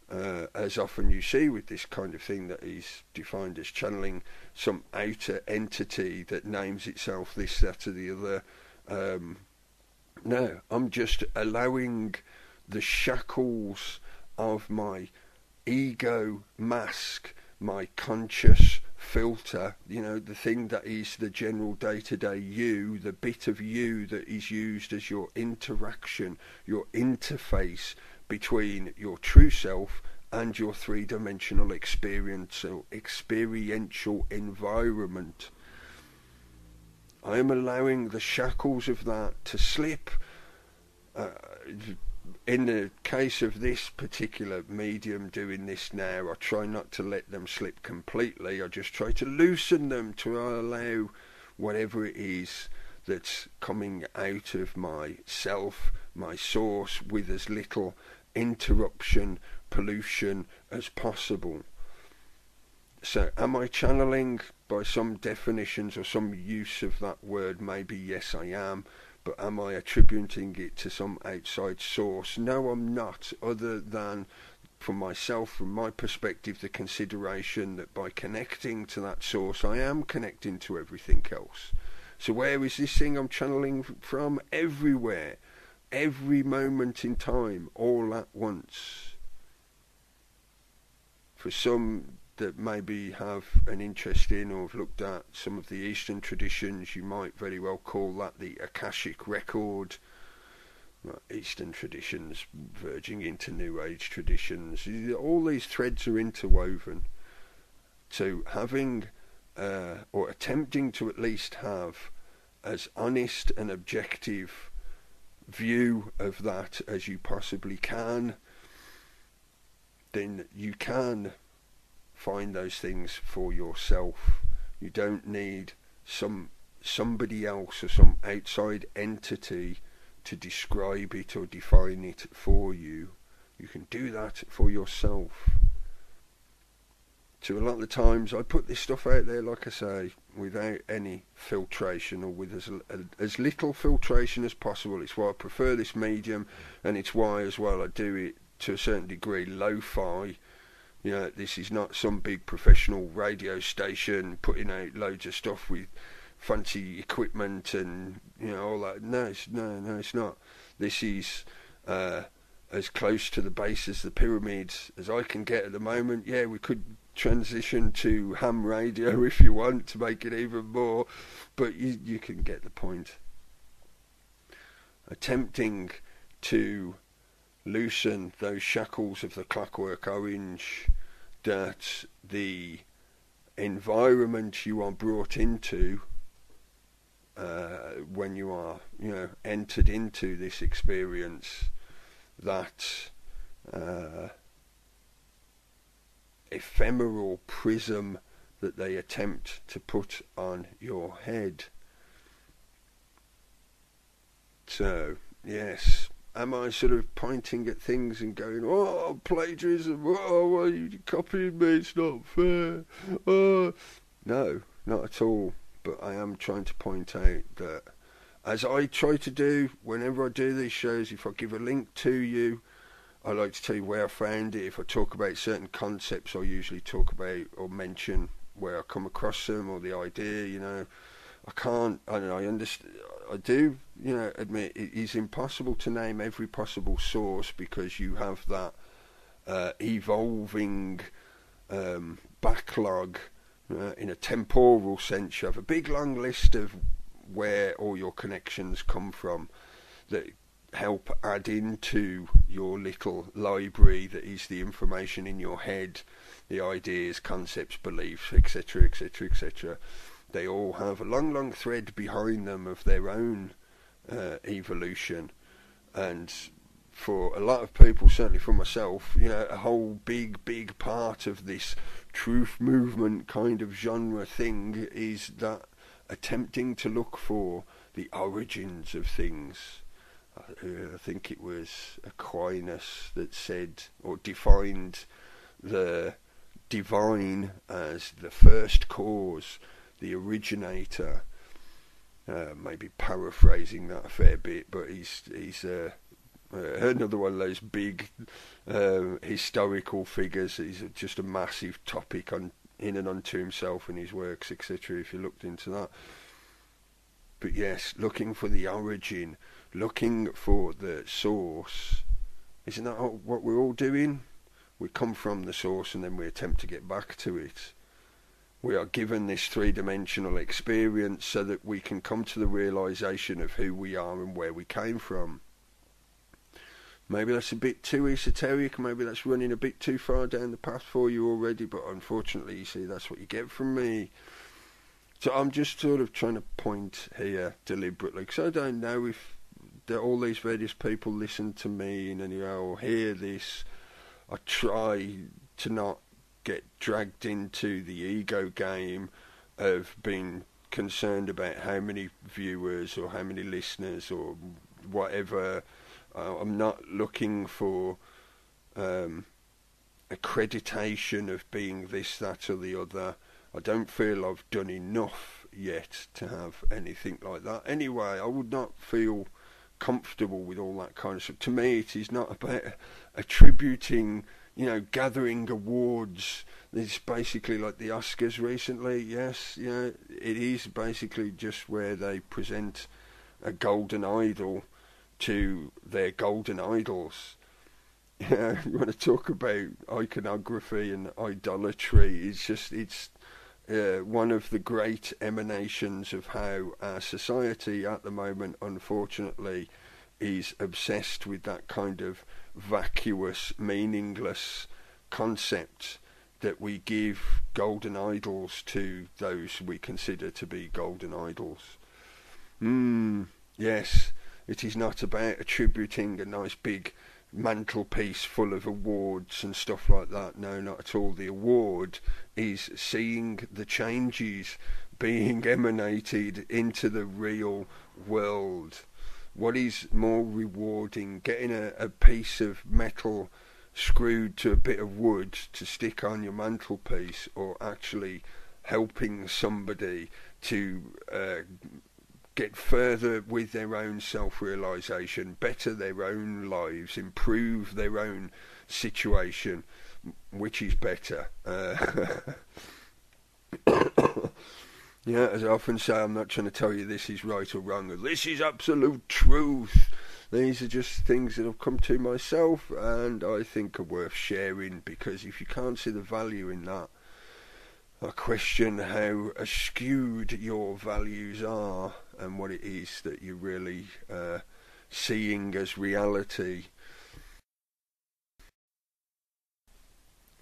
as often you see with this kind of thing that is defined as channeling, some outer entity that names itself this, that or the other. No, I'm just allowing the shackles of my ego mask, my conscious filter, the thing that is the general day-to-day you, the bit of you that is used as your interaction, your interface between your true self and your three-dimensional experiential environment. I am allowing the shackles of that to slip. In the case of this particular medium doing this now, I try not to let them slip completely. I just try to loosen them to allow whatever it is that's coming out of myself, my source, with as little interruption, pollution as possible. So am I channeling? By some definitions or some use of that word, maybe yes I am. But am I attributing it to some outside source? No, I'm not, other than, from myself, from my perspective, the consideration that by connecting to that source, I am connecting to everything else. So where is this thing I'm channeling from? Everywhere. Every moment in time, all at once. For some that maybe have an interest in or have looked at some of the Eastern traditions, you might very well call that the Akashic record. Eastern traditions verging into New Age traditions. All these threads are interwoven. So having or attempting to at least have as honest and objective view of that as you possibly can, then you can find those things for yourself. You don't need somebody else or some outside entity to describe it or define it for you. You can do that for yourself. So a lot of the times I put this stuff out there, like I say, without any filtration, or with as little filtration as possible. It's why I prefer this medium, and it's why as well I do it to a certain degree lo-fi. You know, this is not some big professional radio station putting out loads of stuff with fancy equipment and, you know, all that. No, it's not. This is as close to the base as the pyramids as I can get at the moment. Yeah, we could transition to ham radio if you want to make it even more, but you can get the point. Attempting to loosen those shackles of the clockwork orange that the environment you are brought into when you are, you know, entered into this experience, that ephemeral prism that they attempt to put on your head. So, yes, am I sort of pointing at things and going, oh, plagiarism, oh, why are you copying me, it's not fair, oh. No, not at all, but I am trying to point out that, as I try to do whenever I do these shows, if I give a link to you, I like to tell you where I found it. If I talk about certain concepts, I usually talk about or mention where I come across them or the idea, you know. I understand, I do, you know, admit it is impossible to name every possible source, because you have that evolving backlog in a temporal sense. You have a big long list of where all your connections come from that help add into your little library that is the information in your head, the ideas, concepts, beliefs, etc, etc, etc. They all have a long thread behind them of their own evolution, and for a lot of people, certainly for myself, you know, a whole big part of this truth movement kind of genre thing is that attempting to look for the origins of things. I think it was Aquinas that said or defined the divine as the first cause, the originator. Maybe paraphrasing that a fair bit, but he's another one of those big historical figures. He's just a massive topic in and unto himself and his works, etc., if you looked into that. But yes, looking for the origin, looking for the source. Isn't that what we're all doing? We come from the source and then we attempt to get back to it. We are given this three-dimensional experience so that we can come to the realisation of who we are and where we came from. Maybe that's a bit too esoteric, maybe that's running a bit too far down the path for you already, but unfortunately, you see, that's what you get from me. So I'm just sort of trying to point here deliberately, because I don't know if all these various people listen to me in any way or hear this. I try to not get dragged into the ego game of being concerned about how many viewers or how many listeners or whatever. I'm not looking for accreditation of being this, that or the other. I don't feel I've done enough yet to have anything like that. Anyway, I would not feel comfortable with all that kind of stuff. To me, it is not about attributing, you know, gathering awards. It's basically like the Oscars recently. Yes, you know, it is basically just where they present a golden idol to their golden idols. You know, you want to talk about iconography and idolatry. It's one of the great emanations of how our society at the moment, unfortunately, is obsessed with that kind of vacuous, meaningless concept that we give golden idols to those we consider to be golden idols. Yes, it is not about attributing a nice big mantelpiece full of awards and stuff like that. No, not at all. The award is seeing the changes being emanated into the real world. What is more rewarding, getting a piece of metal screwed to a bit of wood to stick on your mantelpiece, or actually helping somebody to get further with their own self-realisation, better their own lives, improve their own situation? Which is better? Yeah, as I often say, I'm not trying to tell you this is right or wrong, or this is absolute truth. These are just things that have come to myself and I think are worth sharing, because if you can't see the value in that, I question how skewed your values are and what it is that you're really seeing as reality.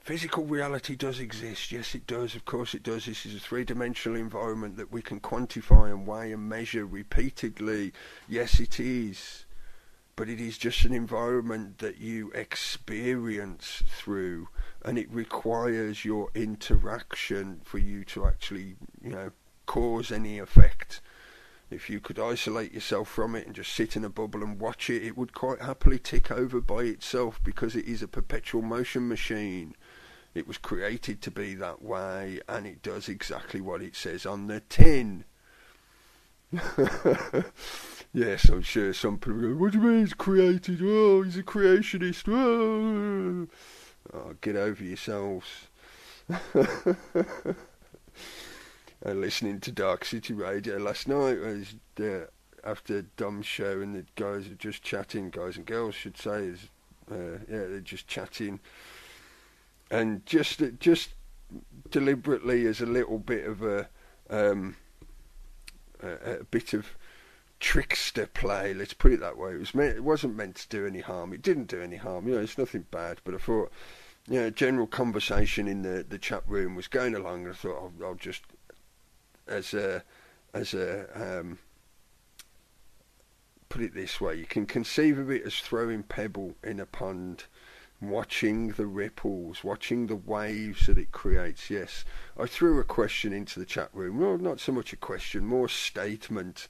Physical reality does exist, yes it does, of course it does. This is a three-dimensional environment that we can quantify and weigh and measure repeatedly. Yes it is, but it is just an environment that you experience through, and it requires your interaction for you to actually, cause any effect. If you could isolate yourself from it and just sit in a bubble and watch it, it would quite happily tick over by itself, because it is a perpetual motion machine. It was created to be that way, and it does exactly what it says on the tin. Yes, I'm sure some people go, what do you mean it's created? Oh, he's a creationist. Oh, get over yourselves. And listening to Dark City Radio last night, I was after Dom's show, and the guys are just chatting, guys and girls should say, they're just chatting, and just deliberately as a little bit of a bit of trickster play, let's put it that way. It wasn't meant to do any harm. It didn't do any harm. It's nothing bad. But I thought, general conversation in the chat room was going along, and I thought I'll just as a put it this way, you can conceive of it as throwing pebble in a pond, watching the ripples, watching the waves that it creates. Yes, I threw a question into the chat room. Well, not so much a question, more a statement,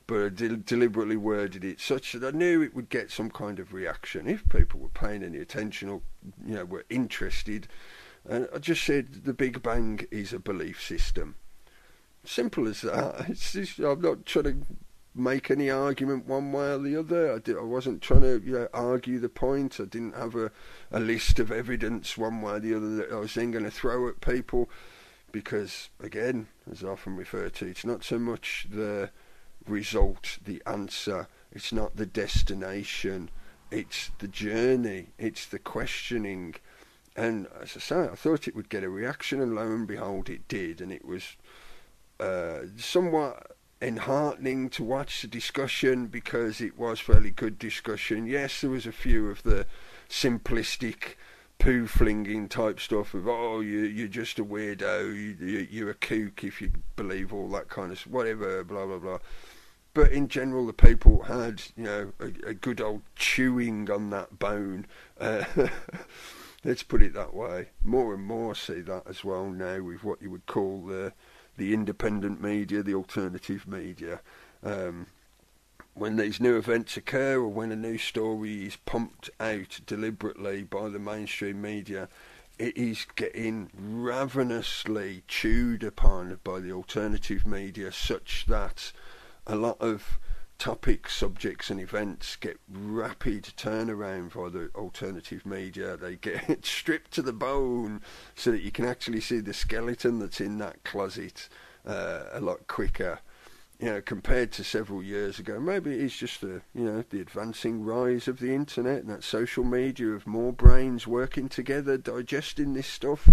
but I deliberately worded it such that I knew it would get some kind of reaction if people were paying any attention or were interested. And I just said the Big Bang is a belief system. Simple as that. I'm not trying to make any argument one way or the other. I wasn't trying to argue the point. I didn't have a list of evidence one way or the other that I was then going to throw at people, because again, as I often refer to, it's not so much the result, the answer, it's not the destination, it's the journey, it's the questioning. And as I say, I thought it would get a reaction, and lo and behold it did, and it was somewhat enheartening to watch the discussion, because it was fairly good discussion. Yes, there was a few of the simplistic poo flinging type stuff of, you're just a weirdo, you're a kook if you believe all that kind of whatever, blah blah blah. But in general, the people had a good old chewing on that bone. Let's put it that way. More and more see that as well now with what you would call the independent media, the alternative media. When these new events occur, or when a new story is pumped out deliberately by the mainstream media, it is getting ravenously chewed upon by the alternative media, such that a lot of topics, subjects and events get rapid turnaround by the alternative media. They get stripped to the bone so that you can actually see the skeleton that's in that closet a lot quicker, compared to several years ago. Maybe it's just the advancing rise of the internet and that social media of more brains working together, digesting this stuff.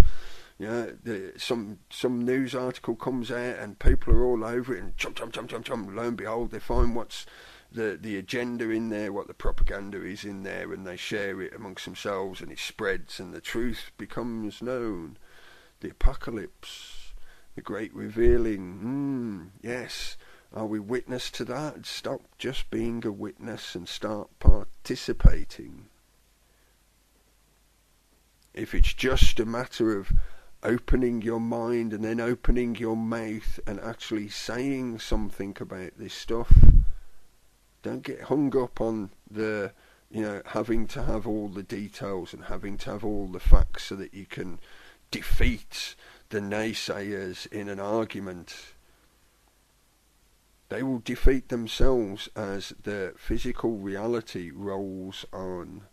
Some news article comes out and people are all over it, and chomp, lo and behold, they find what's the agenda in there, what the propaganda is in there, and they share it amongst themselves, and it spreads, and the truth becomes known. the apocalypse, the great revealing. Yes. Are we witness to that? Stop just being a witness and start participating. If it's just a matter of opening your mind and then opening your mouth and actually saying something about this stuff, don't get hung up on the, having to have all the details and having to have all the facts so that you can defeat the naysayers in an argument. They will defeat themselves as the physical reality rolls on.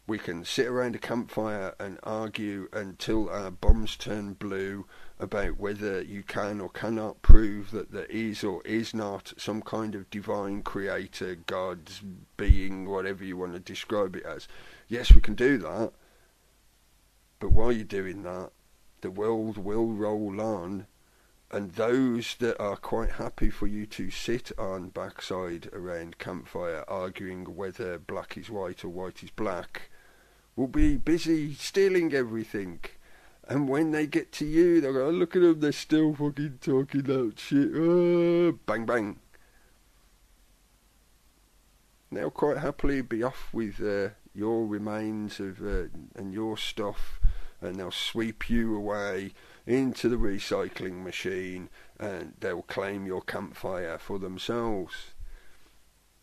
We can sit around a campfire and argue until our bums turn blue about whether you can or cannot prove that there is or is not some kind of divine creator, God, being, whatever you want to describe it as. Yes, we can do that, but while you're doing that, the world will roll on. And those that are quite happy for you to sit on backside around campfire arguing whether black is white or white is black will be busy stealing everything. And when they get to you, they'll go, oh, look at them, they're still fucking talking that shit. Bang, bang. They'll quite happily be off with your remains of and your stuff, and they'll sweep you away into the recycling machine, and they'll claim your campfire for themselves.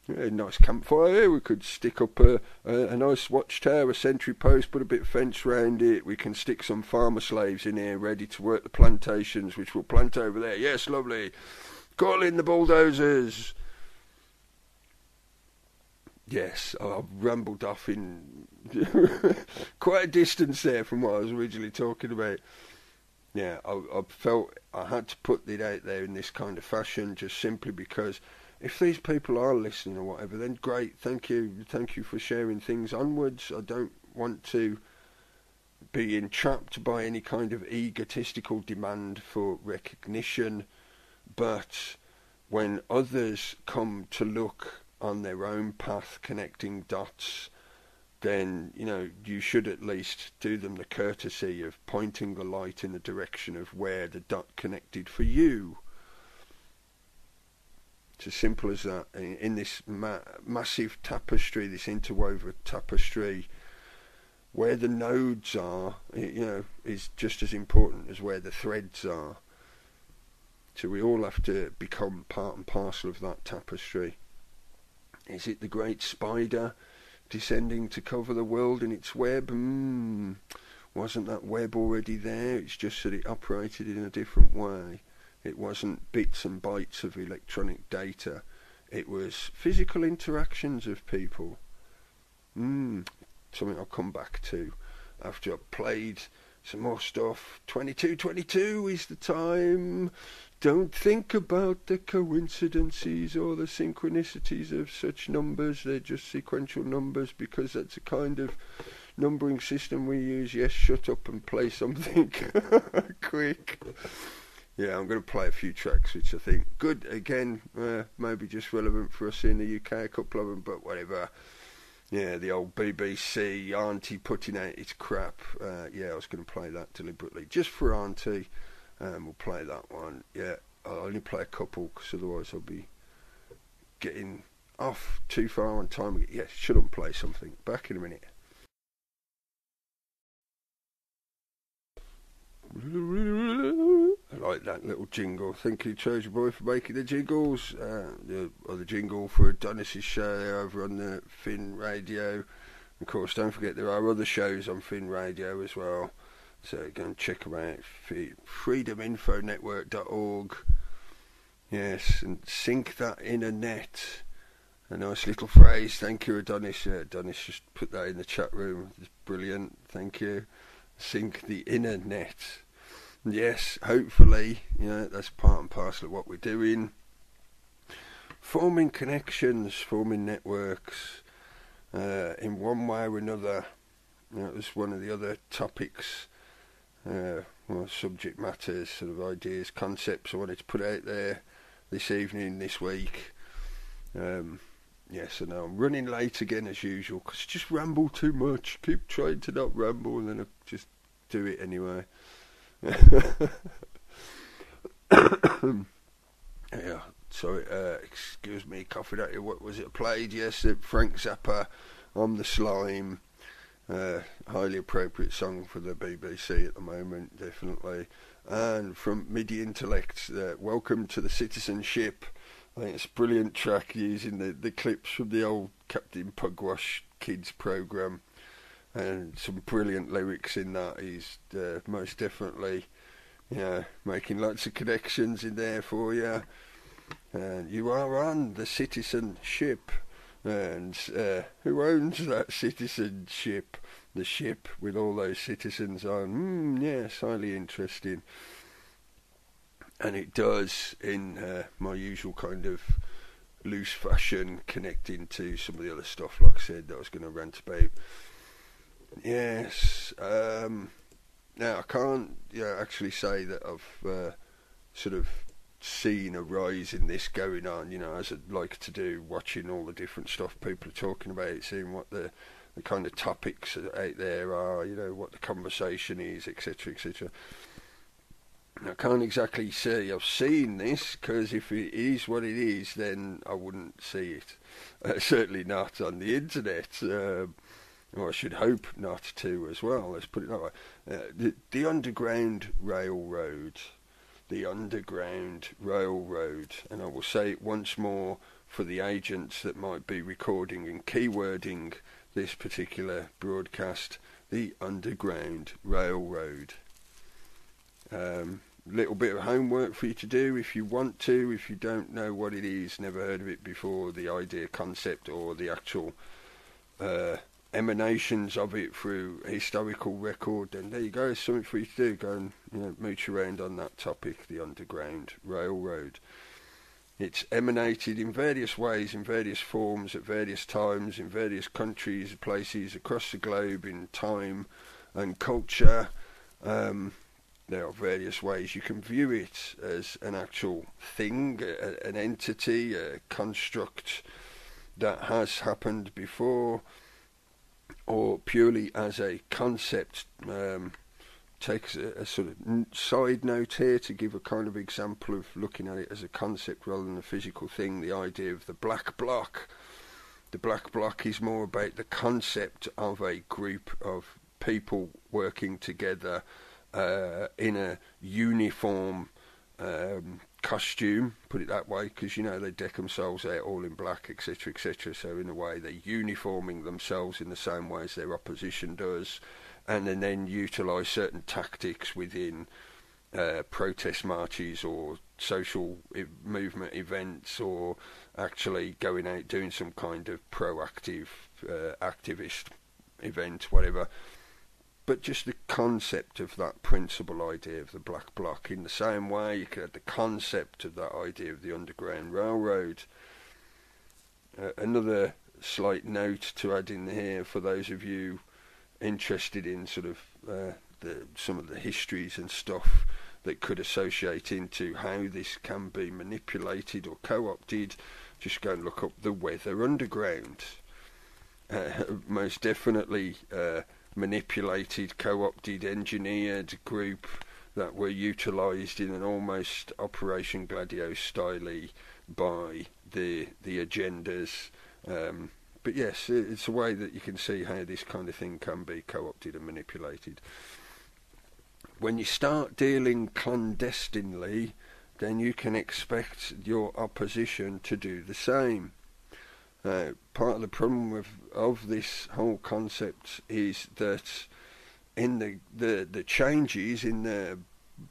Yeah, nice campfire. We could stick up a nice watchtower, a sentry post, put a bit of fence round it. We can stick some farmer slaves in here ready to work the plantations, which we'll plant over there. Yes, lovely. Call in the bulldozers. Yes, I've rambled off in quite a distance there from what I was originally talking about. Yeah, I felt I had to put it out there in this kind of fashion, just simply because if these people are listening or whatever, then great, thank you for sharing things onwards. I don't want to be entrapped by any kind of egotistical demand for recognition, but when others come to look on their own path connecting dots, then, you should at least do them the courtesy of pointing the light in the direction of where the dot connected for you. It's as simple as that. In this massive tapestry, this interwoven tapestry, where the nodes are, is just as important as where the threads are. So we all have to become part and parcel of that tapestry. Is it the great spider descending to cover the world in its web? Wasn't that web already there? It's just that it operated in a different way. It wasn't bits and bytes of electronic data. It was physical interactions of people. Something I'll come back to after I've played some more stuff. 2222 is the time. Don't think about the coincidences or the synchronicities of such numbers. They're just sequential numbers because that's a kind of numbering system we use. Yes, shut up and play something quick. Yeah, I'm going to play a few tracks which I think good. Again, maybe just relevant for us in the UK, a couple of them, but whatever. Yeah, the old BBC Auntie putting out its crap. Yeah, I was going to play that deliberately just for Auntie. We'll play that one. Yeah, I'll only play a couple because otherwise I'll be getting off too far on time. Yeah, shouldn't play something. Back in a minute. I like that little jingle. Thank you, Treasure Boy, for making the jingles. The jingle for Adonis's show there over on the Finn Radio. Of course, don't forget there are other shows on Finn Radio as well. So go and check them out. freedominfonetwork.org. Yes, and sync that inner net. A nice little phrase. Thank you, Adonis. Adonis just put that in the chat room. It's brilliant. Thank you. Sync the inner net. Yes, hopefully, that's part and parcel of what we're doing. Forming connections, forming networks, in one way or another. That was one of the other topics, subject matters, sort of ideas, concepts I wanted to put out there this evening, this week. Yes, I know I'm running late again as usual because I just ramble too much. Keep trying to not ramble and then I just do it anyway. Yeah, sorry, excuse me, coughing at you. What was it played? Yes, Frank Zappa, I'm the Slime. Highly appropriate song for the BBC at the moment, definitely. And from MIDI Intellect, Welcome to the Citizenship. I think it's a brilliant track using the clips from the old Captain Pugwash kids programme, and some brilliant lyrics in that. He's most definitely, making lots of connections in there for you. And you are on the citizenship, and who owns that citizenship? The ship with all those citizens on. Yes, highly interesting. And it does, in my usual kind of loose fashion, connecting to some of the other stuff, like I said, that I was going to rant about. Yes. Now, I can't actually say that I've sort of seen a rise in this going on, as I'd like to do, watching all the different stuff people are talking about, seeing what the kind of topics out there are, what the conversation is, etc., etc. I can't exactly say I've seen this, because if it is what it is, then I wouldn't see it. Certainly not on the internet. Or I should hope not to as well, let's put it that way. The Underground Railroad. The Underground Railroad. And I will say it once more for the agents that might be recording and keywording this particular broadcast. The Underground Railroad. Little bit of homework for you to do if you want to. If you don't know what it is, never heard of it before, the idea, concept, or the actual emanations of it through historical record, then there you go, something for you to do. Go and mooch around on that topic, the Underground Railroad. It's emanated in various ways, in various forms, at various times, in various countries, places across the globe, in time and culture. There are various ways you can view it, as an actual thing, an entity, a construct that has happened before, or purely as a concept. Takes a sort of side note here to give a kind of example of looking at it as a concept rather than a physical thing. The idea of the black bloc. The black bloc is more about the concept of a group of people working together in a uniform costume, put it that way, because they deck themselves out all in black, etc., etc. So in a way they're uniforming themselves in the same way as their opposition does, and then utilise certain tactics within protest marches or social movement events, or actually going out doing some kind of proactive activist event, whatever. But just the concept of that principal idea of the black bloc, in the same way you could have the concept of that idea of the Underground Railroad. Another slight note to add in here for those of you interested in sort of some of the histories and stuff that could associate into how this can be manipulated or co-opted, just go and look up the Weather Underground. Most definitely manipulated, co-opted, engineered group that were utilised in an almost Operation Gladio style by the agendas. But yes, it's a way that you can see how this kind of thing can be co-opted and manipulated. When you start dealing clandestinely, then you can expect your opposition to do the same. Part of the problem of this whole concept is that in the changes, in the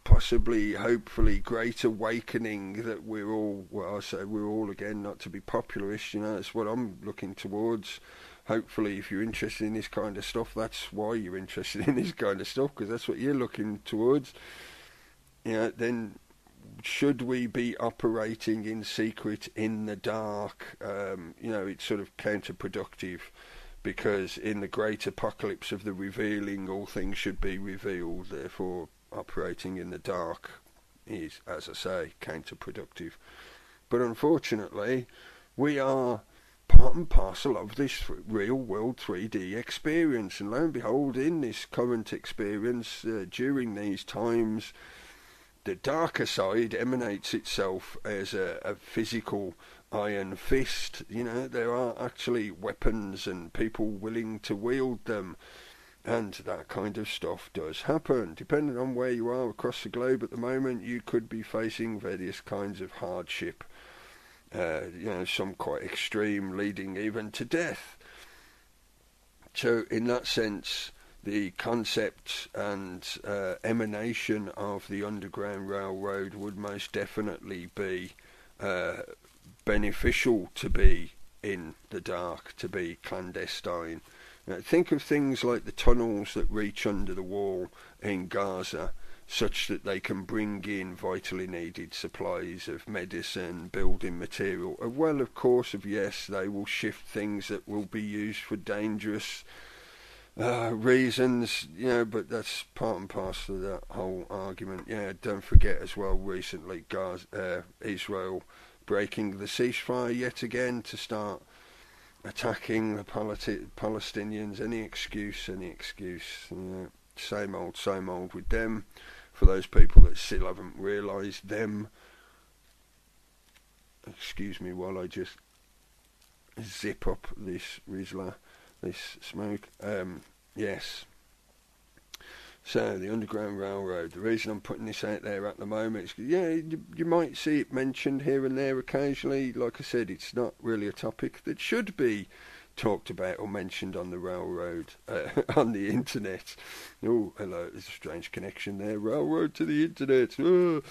possibly, hopefully, great awakening that we're all, well, I say we're all, again, not to be popularist, that's what I'm looking towards. Hopefully, if you're interested in this kind of stuff, that's why you're interested in this kind of stuff, because that's what you're looking towards. Then should we be operating in secret, in the dark? It's sort of counterproductive, because in the great apocalypse of the revealing, all things should be revealed. Therefore, operating in the dark is, as I say, counterproductive. But unfortunately, we are part and parcel of this real world 3D experience. And lo and behold, in this current experience, during these times, the darker side emanates itself as a physical iron fist. You know, there are actually weapons and people willing to wield them, and that kind of stuff does happen. Depending on where you are across the globe at the moment, you could be facing various kinds of hardship, some quite extreme, leading even to death. So in that sense, the concept and emanation of the Underground Railroad would most definitely be beneficial to be in the dark, to be clandestine. Think of things like the tunnels that reach under the wall in Gaza, such that they can bring in vitally needed supplies of medicine, building material. Well, of course, yes, they will shift things that will be used for dangerous reasons, but that's part and parcel of that whole argument. Don't forget as well, recently Israel breaking the ceasefire yet again to start attacking the Palestinians. Any excuse. Same old with them. For those people that still haven't realised them, excuse me while I just zip up this Rizla, this smoke. Yes. So the Underground Railroad. The reason I'm putting this out there at the moment is, you might see it mentioned here and there occasionally. Like I said, it's not really a topic that should be talked about or mentioned on the railroad, on the internet. Oh, hello, there's a strange connection there. Railroad to the internet. Oh,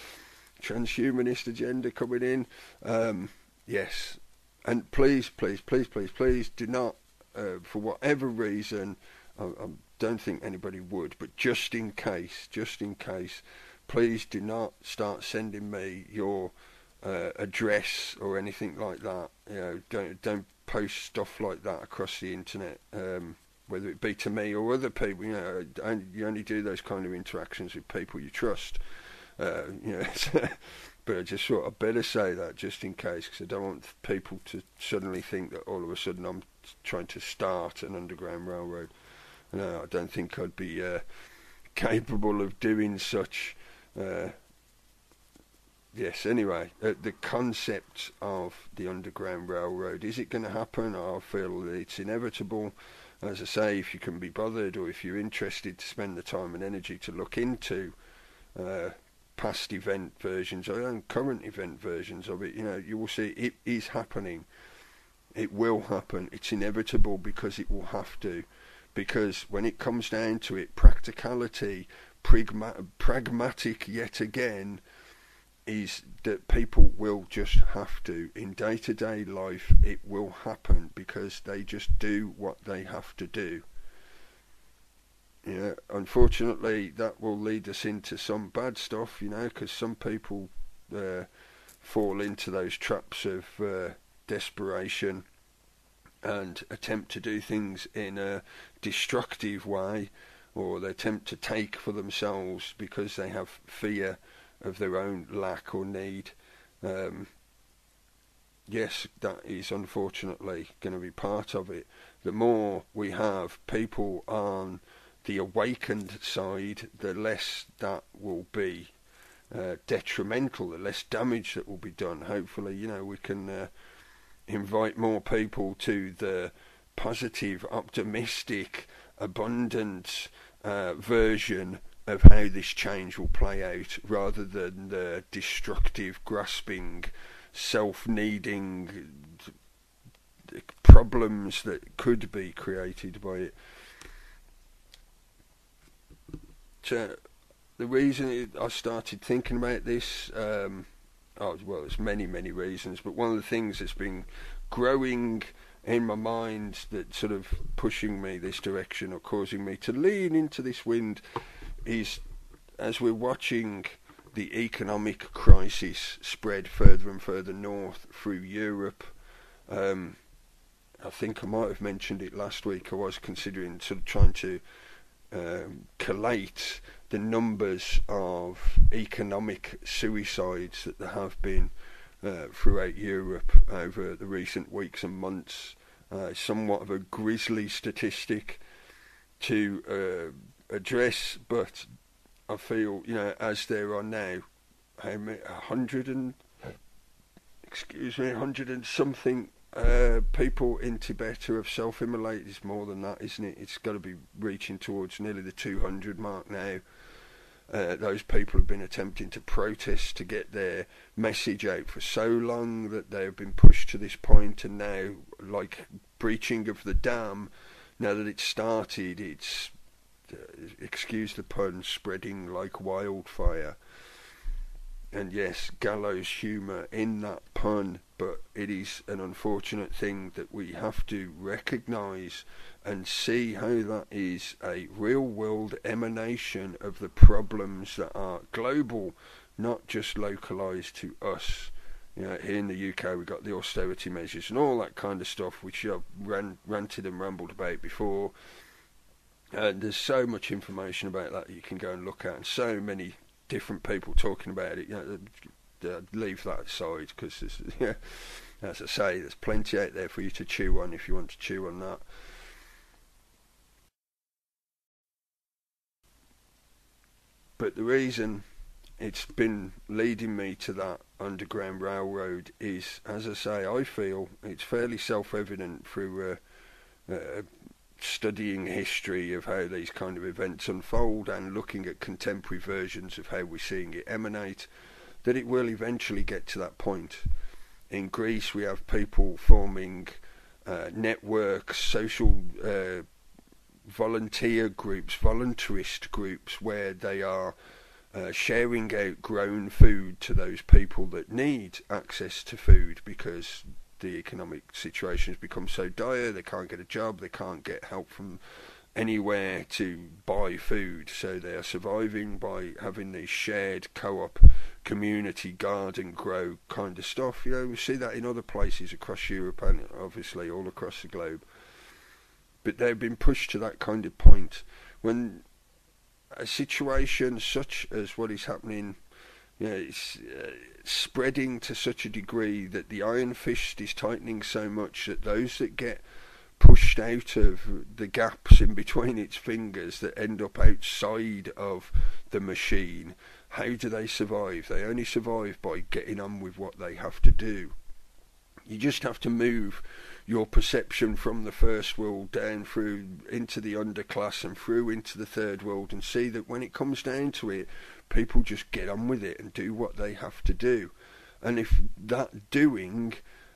transhumanist agenda coming in. Yes. And please do not, for whatever reason, I don't think anybody would, but just in case, please do not start sending me your address or anything like that. Don't post stuff like that across the internet, whether it be to me or other people. You only do those kind of interactions with people you trust. But I just thought I'd better say that just in case, because I don't want people to suddenly think that all of a sudden I'm trying to start an underground railroad. No, I don't think I'd be capable of doing such. Yes, anyway, the concept of the Underground Railroad, is it going to happen? I feel that it's inevitable. As I say, if you can be bothered, or if you're interested to spend the time and energy to look into past event versions or current event versions of it, you will see it is happening. It will happen. It's inevitable, because it will have to. Because when it comes down to it, practicality, pragmatic yet again, is that people will just have to. In day-to-day life, it will happen, because they just do what they have to do. Unfortunately, that will lead us into some bad stuff, because some people fall into those traps of desperation and attempt to do things in a destructive way, or they attempt to take for themselves because they have fear of their own lack or need. Yes, that is unfortunately going to be part of it. The more we have people on the awakened side, the less that will be detrimental, the less damage that will be done. Hopefully, we can invite more people to the positive, optimistic, abundant version of how this change will play out, rather than the destructive, grasping, self-needing problems that could be created by it. So the reason I started thinking about this, there's many reasons, but one of the things that's been growing in my mind, that's sort of pushing me this direction or causing me to lean into this wind, is as we're watching the economic crisis spread further and further north through Europe. I think I might have mentioned it last week. I was considering sort of trying to collate the numbers of economic suicides that there have been throughout Europe over the recent weeks and months. Somewhat of a grisly statistic to address, but I feel, as there are now, how many, 100 and something people in Tibet who have self-immolated. It's more than that, isn't it? It's got to be reaching towards nearly the 200 mark now. Those people have been attempting to protest to get their message out for so long that they have been pushed to this point, and now, like breaching of the dam, now that it's started, it's, excuse the pun, spreading like wildfire. And yes, gallows humour in that pun, but it is an unfortunate thing that we have to recognise and see how that is a real world emanation of the problems that are global, not just localised to us. Here in the UK we've got the austerity measures and all that kind of stuff, which I've ranted and rambled about before. There's so much information about that you can go and look at, and so many different people talking about it. Leave that aside, because as I say, there's plenty out there for you to chew on if you want to chew on that. But the reason it's been leading me to that Underground Railroad is, as I say, I feel it's fairly self-evident through studying history of how these kind of events unfold and looking at contemporary versions of how we're seeing it emanate, that it will eventually get to that point. In Greece we have people forming networks, social volunteer groups, voluntarist groups, where they are sharing out grown food to those people that need access to food, because the economic situation has become so dire, they can't get a job, they can't get help from anywhere to buy food, so they are surviving by having these shared co-op community garden grow kind of stuff. We see that in other places across Europe and obviously all across the globe. But they've been pushed to that kind of point when a situation such as what is happening, it's spreading to such a degree that the iron fist is tightening so much that those that get pushed out of the gaps in between its fingers, that end up outside of the machine, how do they survive? They only survive by getting on with what they have to do. You just have to move your perception from the first world down through into the underclass and through into the third world, and see that when it comes down to it, people just get on with it and do what they have to do. And if that doing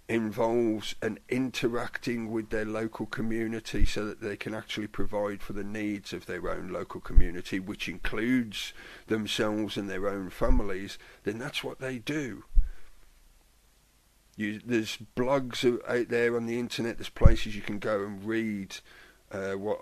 involves an interacting with their local community so that they can actually provide for the needs of their own local community, which includes themselves and their own families, then that's what they do. There's blogs out there on the internet, there's places you can go and read what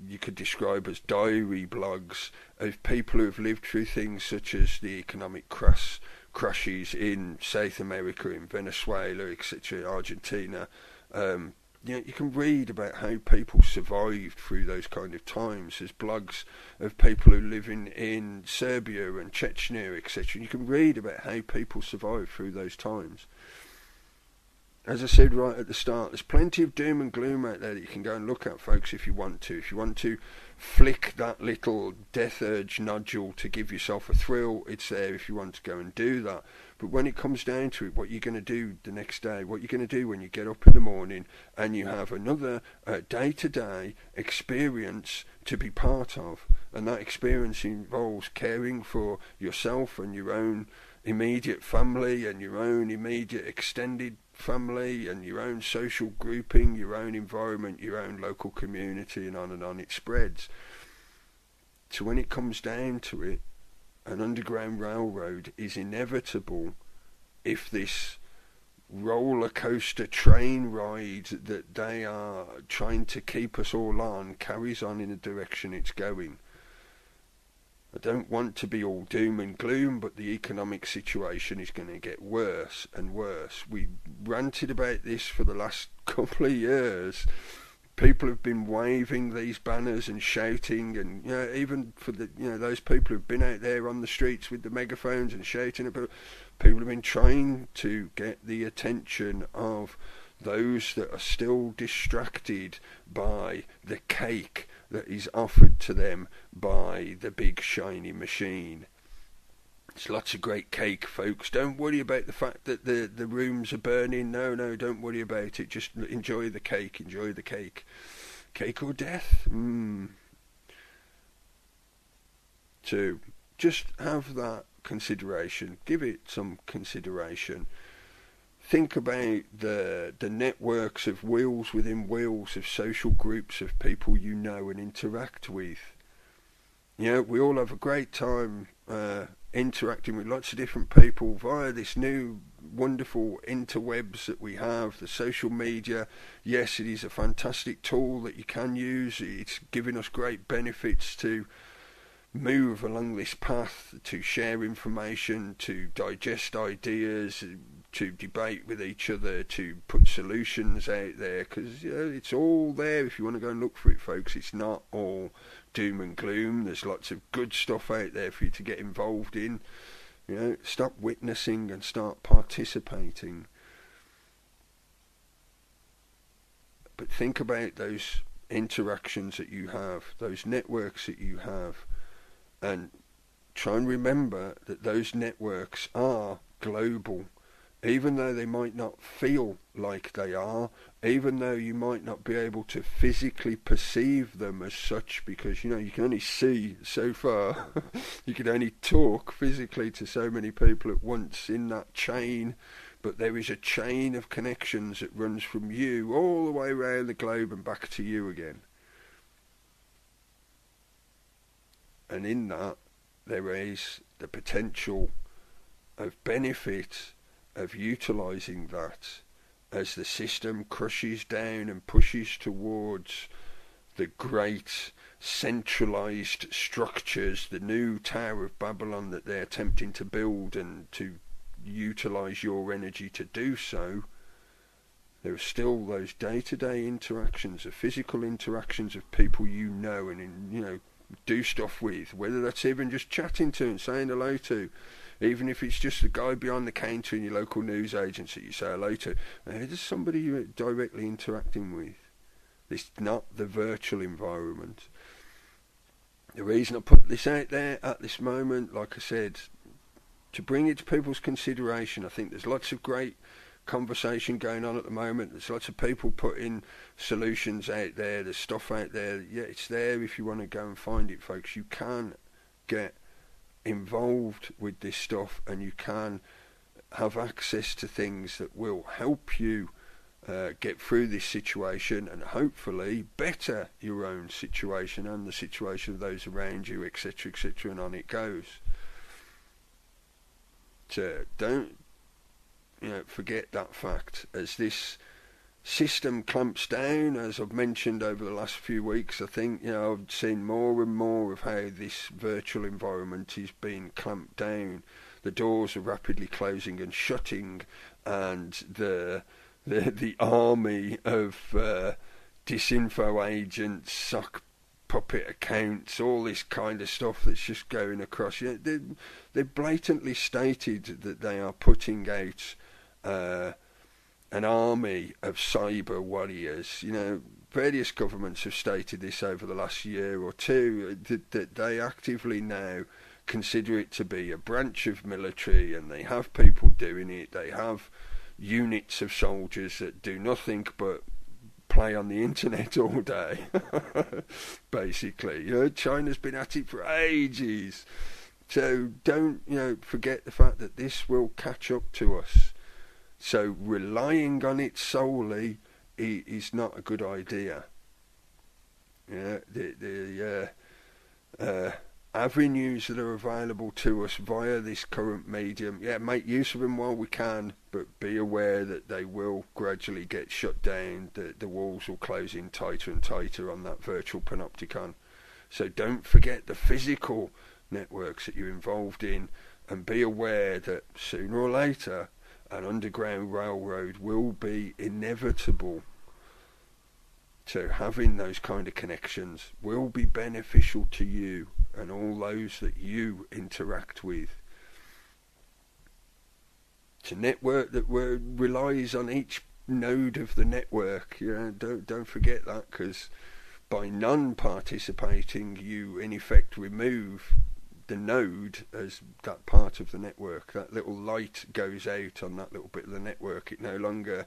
you could describe as diary blogs of people who have lived through things such as the economic crashes in South America, in Venezuela, etc., Argentina. You can read about how people survived through those kind of times. There's blogs of people who live in Serbia and Chechnya, etc. You can read about how people survived through those times. As I said right at the start, there's plenty of doom and gloom out there that you can go and look at, folks, if you want to. If you want to flick that little death urge nodule to give yourself a thrill, it's there if you want to go and do that. But when it comes down to it, what you're going to do the next day, what you're going to do when you get up in the morning and you have another day-to-day experience to be part of, and that experience involves caring for yourself and your own immediate family and your own immediate extended family and your own social grouping, your own environment, your own local community, and on it spreads. So when it comes down to it, an underground railroad is inevitable if this roller coaster train ride that they are trying to keep us all on carries on in the direction it's going. I don't want to be all doom and gloom, but the economic situation is going to get worse and worse. We ranted about this for the last couple of years. People have been waving these banners and shouting, and even for the those people who've been out there on the streets with the megaphones and shouting about, People have been trying to get the attention of those that are still distracted by the cake that is offered to them by the big shiny machine. There's lots of great cake, folks. Don't worry about the fact that the rooms are burning. No, don't worry about it. Just enjoy the cake. Enjoy the cake. Cake or death? So just have that consideration. Give it some consideration. Think about the networks of wheels within wheels of social groups of people you know and interact with. You know, we all have a great time interacting with lots of different people via this new wonderful interwebs that we have, the social media. Yes, it is a fantastic tool that you can use. It's giving us great benefits to move along this path, to share information, to digest ideas, to debate with each other, to put solutions out there, because it's all there if you want to go and look for it, folks. It's not all doom and gloom. There's lots of good stuff out there for you to get involved in. Stop witnessing and start participating. But think about those interactions that you have, those networks that you have, and try and remember that those networks are global. Even though they might not feel like they are, even though you might not be able to physically perceive them as such, because you can only see so far. You can only talk physically to so many people at once in that chain, but there is a chain of connections that runs from you all the way around the globe and back to you again. And in that, there is the potential of benefit of utilising that as the system crushes down and pushes towards the great centralised structures, the new Tower of Babylon that they're attempting to build, and to utilise your energy to do so. There are still those day-to-day interactions, of physical interactions of people you know and do stuff with, whether that's even just chatting to and saying hello to. Even if it's just the guy behind the counter in your local news agency you say hello to. There's somebody you're directly interacting with. It's not the virtual environment. The reason I put this out there at this moment, like I said, to bring it to people's consideration. I think there's lots of great conversation going on at the moment. There's lots of people putting solutions out there. There's stuff out there. Yeah, it's there if you want to go and find it, folks. You can get involved with this stuff, and you can have access to things that will help you get through this situation and hopefully better your own situation and the situation of those around you, etc., etc., and on it goes. So don't forget that fact. As this system clamps down, as I've mentioned over the last few weeks, I think I've seen more and more of how this virtual environment is being clamped down. The doors are rapidly closing and shutting, and the army of disinfo agents, sock puppet accounts, all this kind of stuff that's just going across. They blatantly stated that they are putting out an army of cyber warriors. Various governments have stated this over the last year or two, that they actively now consider it to be a branch of military, and they have people doing it. They have units of soldiers that do nothing but play on the internet all day. Basically, China's been at it for ages. So don't forget the fact that this will catch up to us. So relying on it solely is not a good idea. The avenues that are available to us via this current medium, make use of them while we can, but be aware that they will gradually get shut down. The walls will close in tighter and tighter on that virtual panopticon. So don't forget the physical networks that you're involved in, and be aware that sooner or later an underground railroad will be inevitable. So having those kind of connections will be beneficial to you and all those that you interact with. It's a network that relies on each node of the network. Don't forget that, because by non-participating, you in effect remove the node as that part of the network. That little light goes out on that little bit of the network. It no longer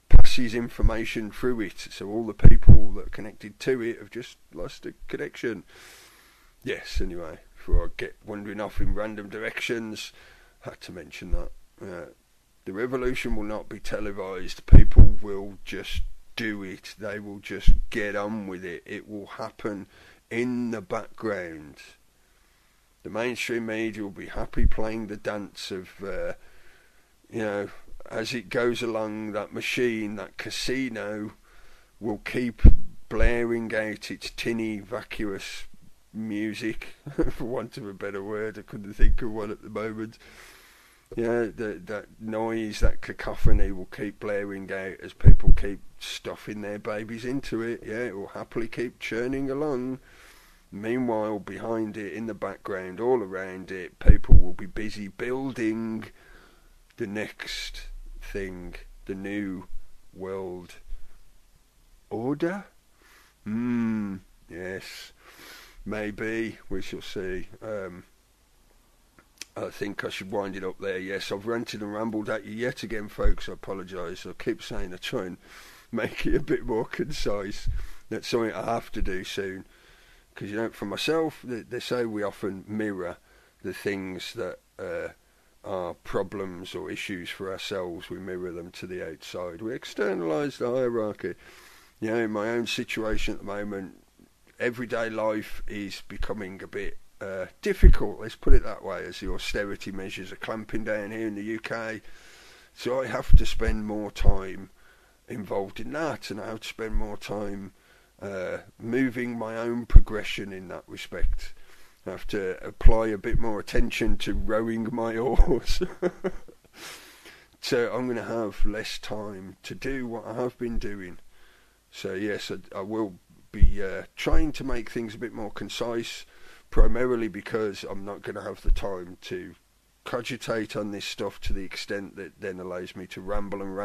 passes information through it, so all the people that are connected to it have just lost a connection. Yes, anyway, before I get wandering off in random directions, I had to mention that. The revolution will not be televised. People will just do it. They will just get on with it. It will happen in the background. The mainstream media will be happy playing the dance of, as it goes along, that machine, that casino, will keep blaring out its tinny, vacuous music, for want of a better word. I couldn't think of one at the moment. That noise, that cacophony will keep blaring out as people keep stuffing their babies into it. It will happily keep churning along. Meanwhile, behind it, in the background, all around it, people will be busy building the next thing, the new world order. Yes, maybe, we shall see. I think I should wind it up there. Yes, I've ranted and rambled at you yet again, folks. I apologise. I keep saying I try and make it a bit more concise. That's something I have to do soon. Because, for myself, they say we often mirror the things that are problems or issues for ourselves. We mirror them to the outside. We externalise the hierarchy. In my own situation at the moment, everyday life is becoming a bit difficult, let's put it that way, as the austerity measures are clamping down here in the UK. So I have to spend more time involved in that, and I have to spend more time moving my own progression in that respect. I have to apply a bit more attention to rowing my oars. So I'm going to have less time to do what I have been doing. So yes, I will be trying to make things a bit more concise, primarily because I'm not going to have the time to cogitate on this stuff to the extent that then allows me to ramble and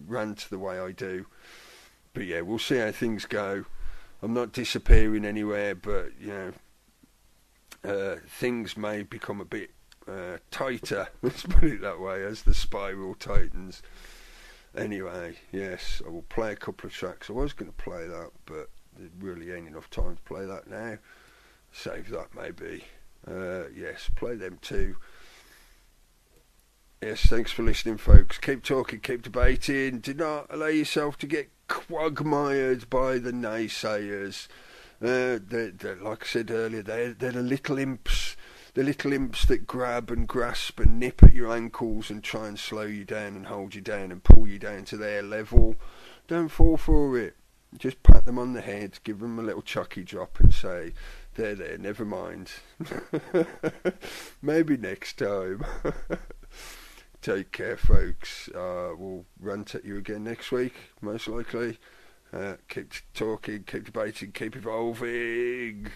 rant the way I do. But yeah, we'll see how things go. I'm not disappearing anywhere, but things may become a bit tighter, let's put it that way, as the spiral tightens. Anyway, yes, I will play a couple of tracks. I was going to play that, but there really ain't enough time to play that now. Save that maybe. Yes, play them too. Yes, thanks for listening, folks. Keep talking, keep debating. Do not allow yourself to get quagmired by the naysayers. They're, like I said earlier, they're the little imps. The little imps that grab and grasp and nip at your ankles and try and slow you down and hold you down and pull you down to their level. Don't fall for it. Just pat them on the head, give them a little chucky drop and say, there, never mind. Maybe next time. Take care, folks. We'll rant at you again next week, most likely. Keep talking, keep debating, keep evolving.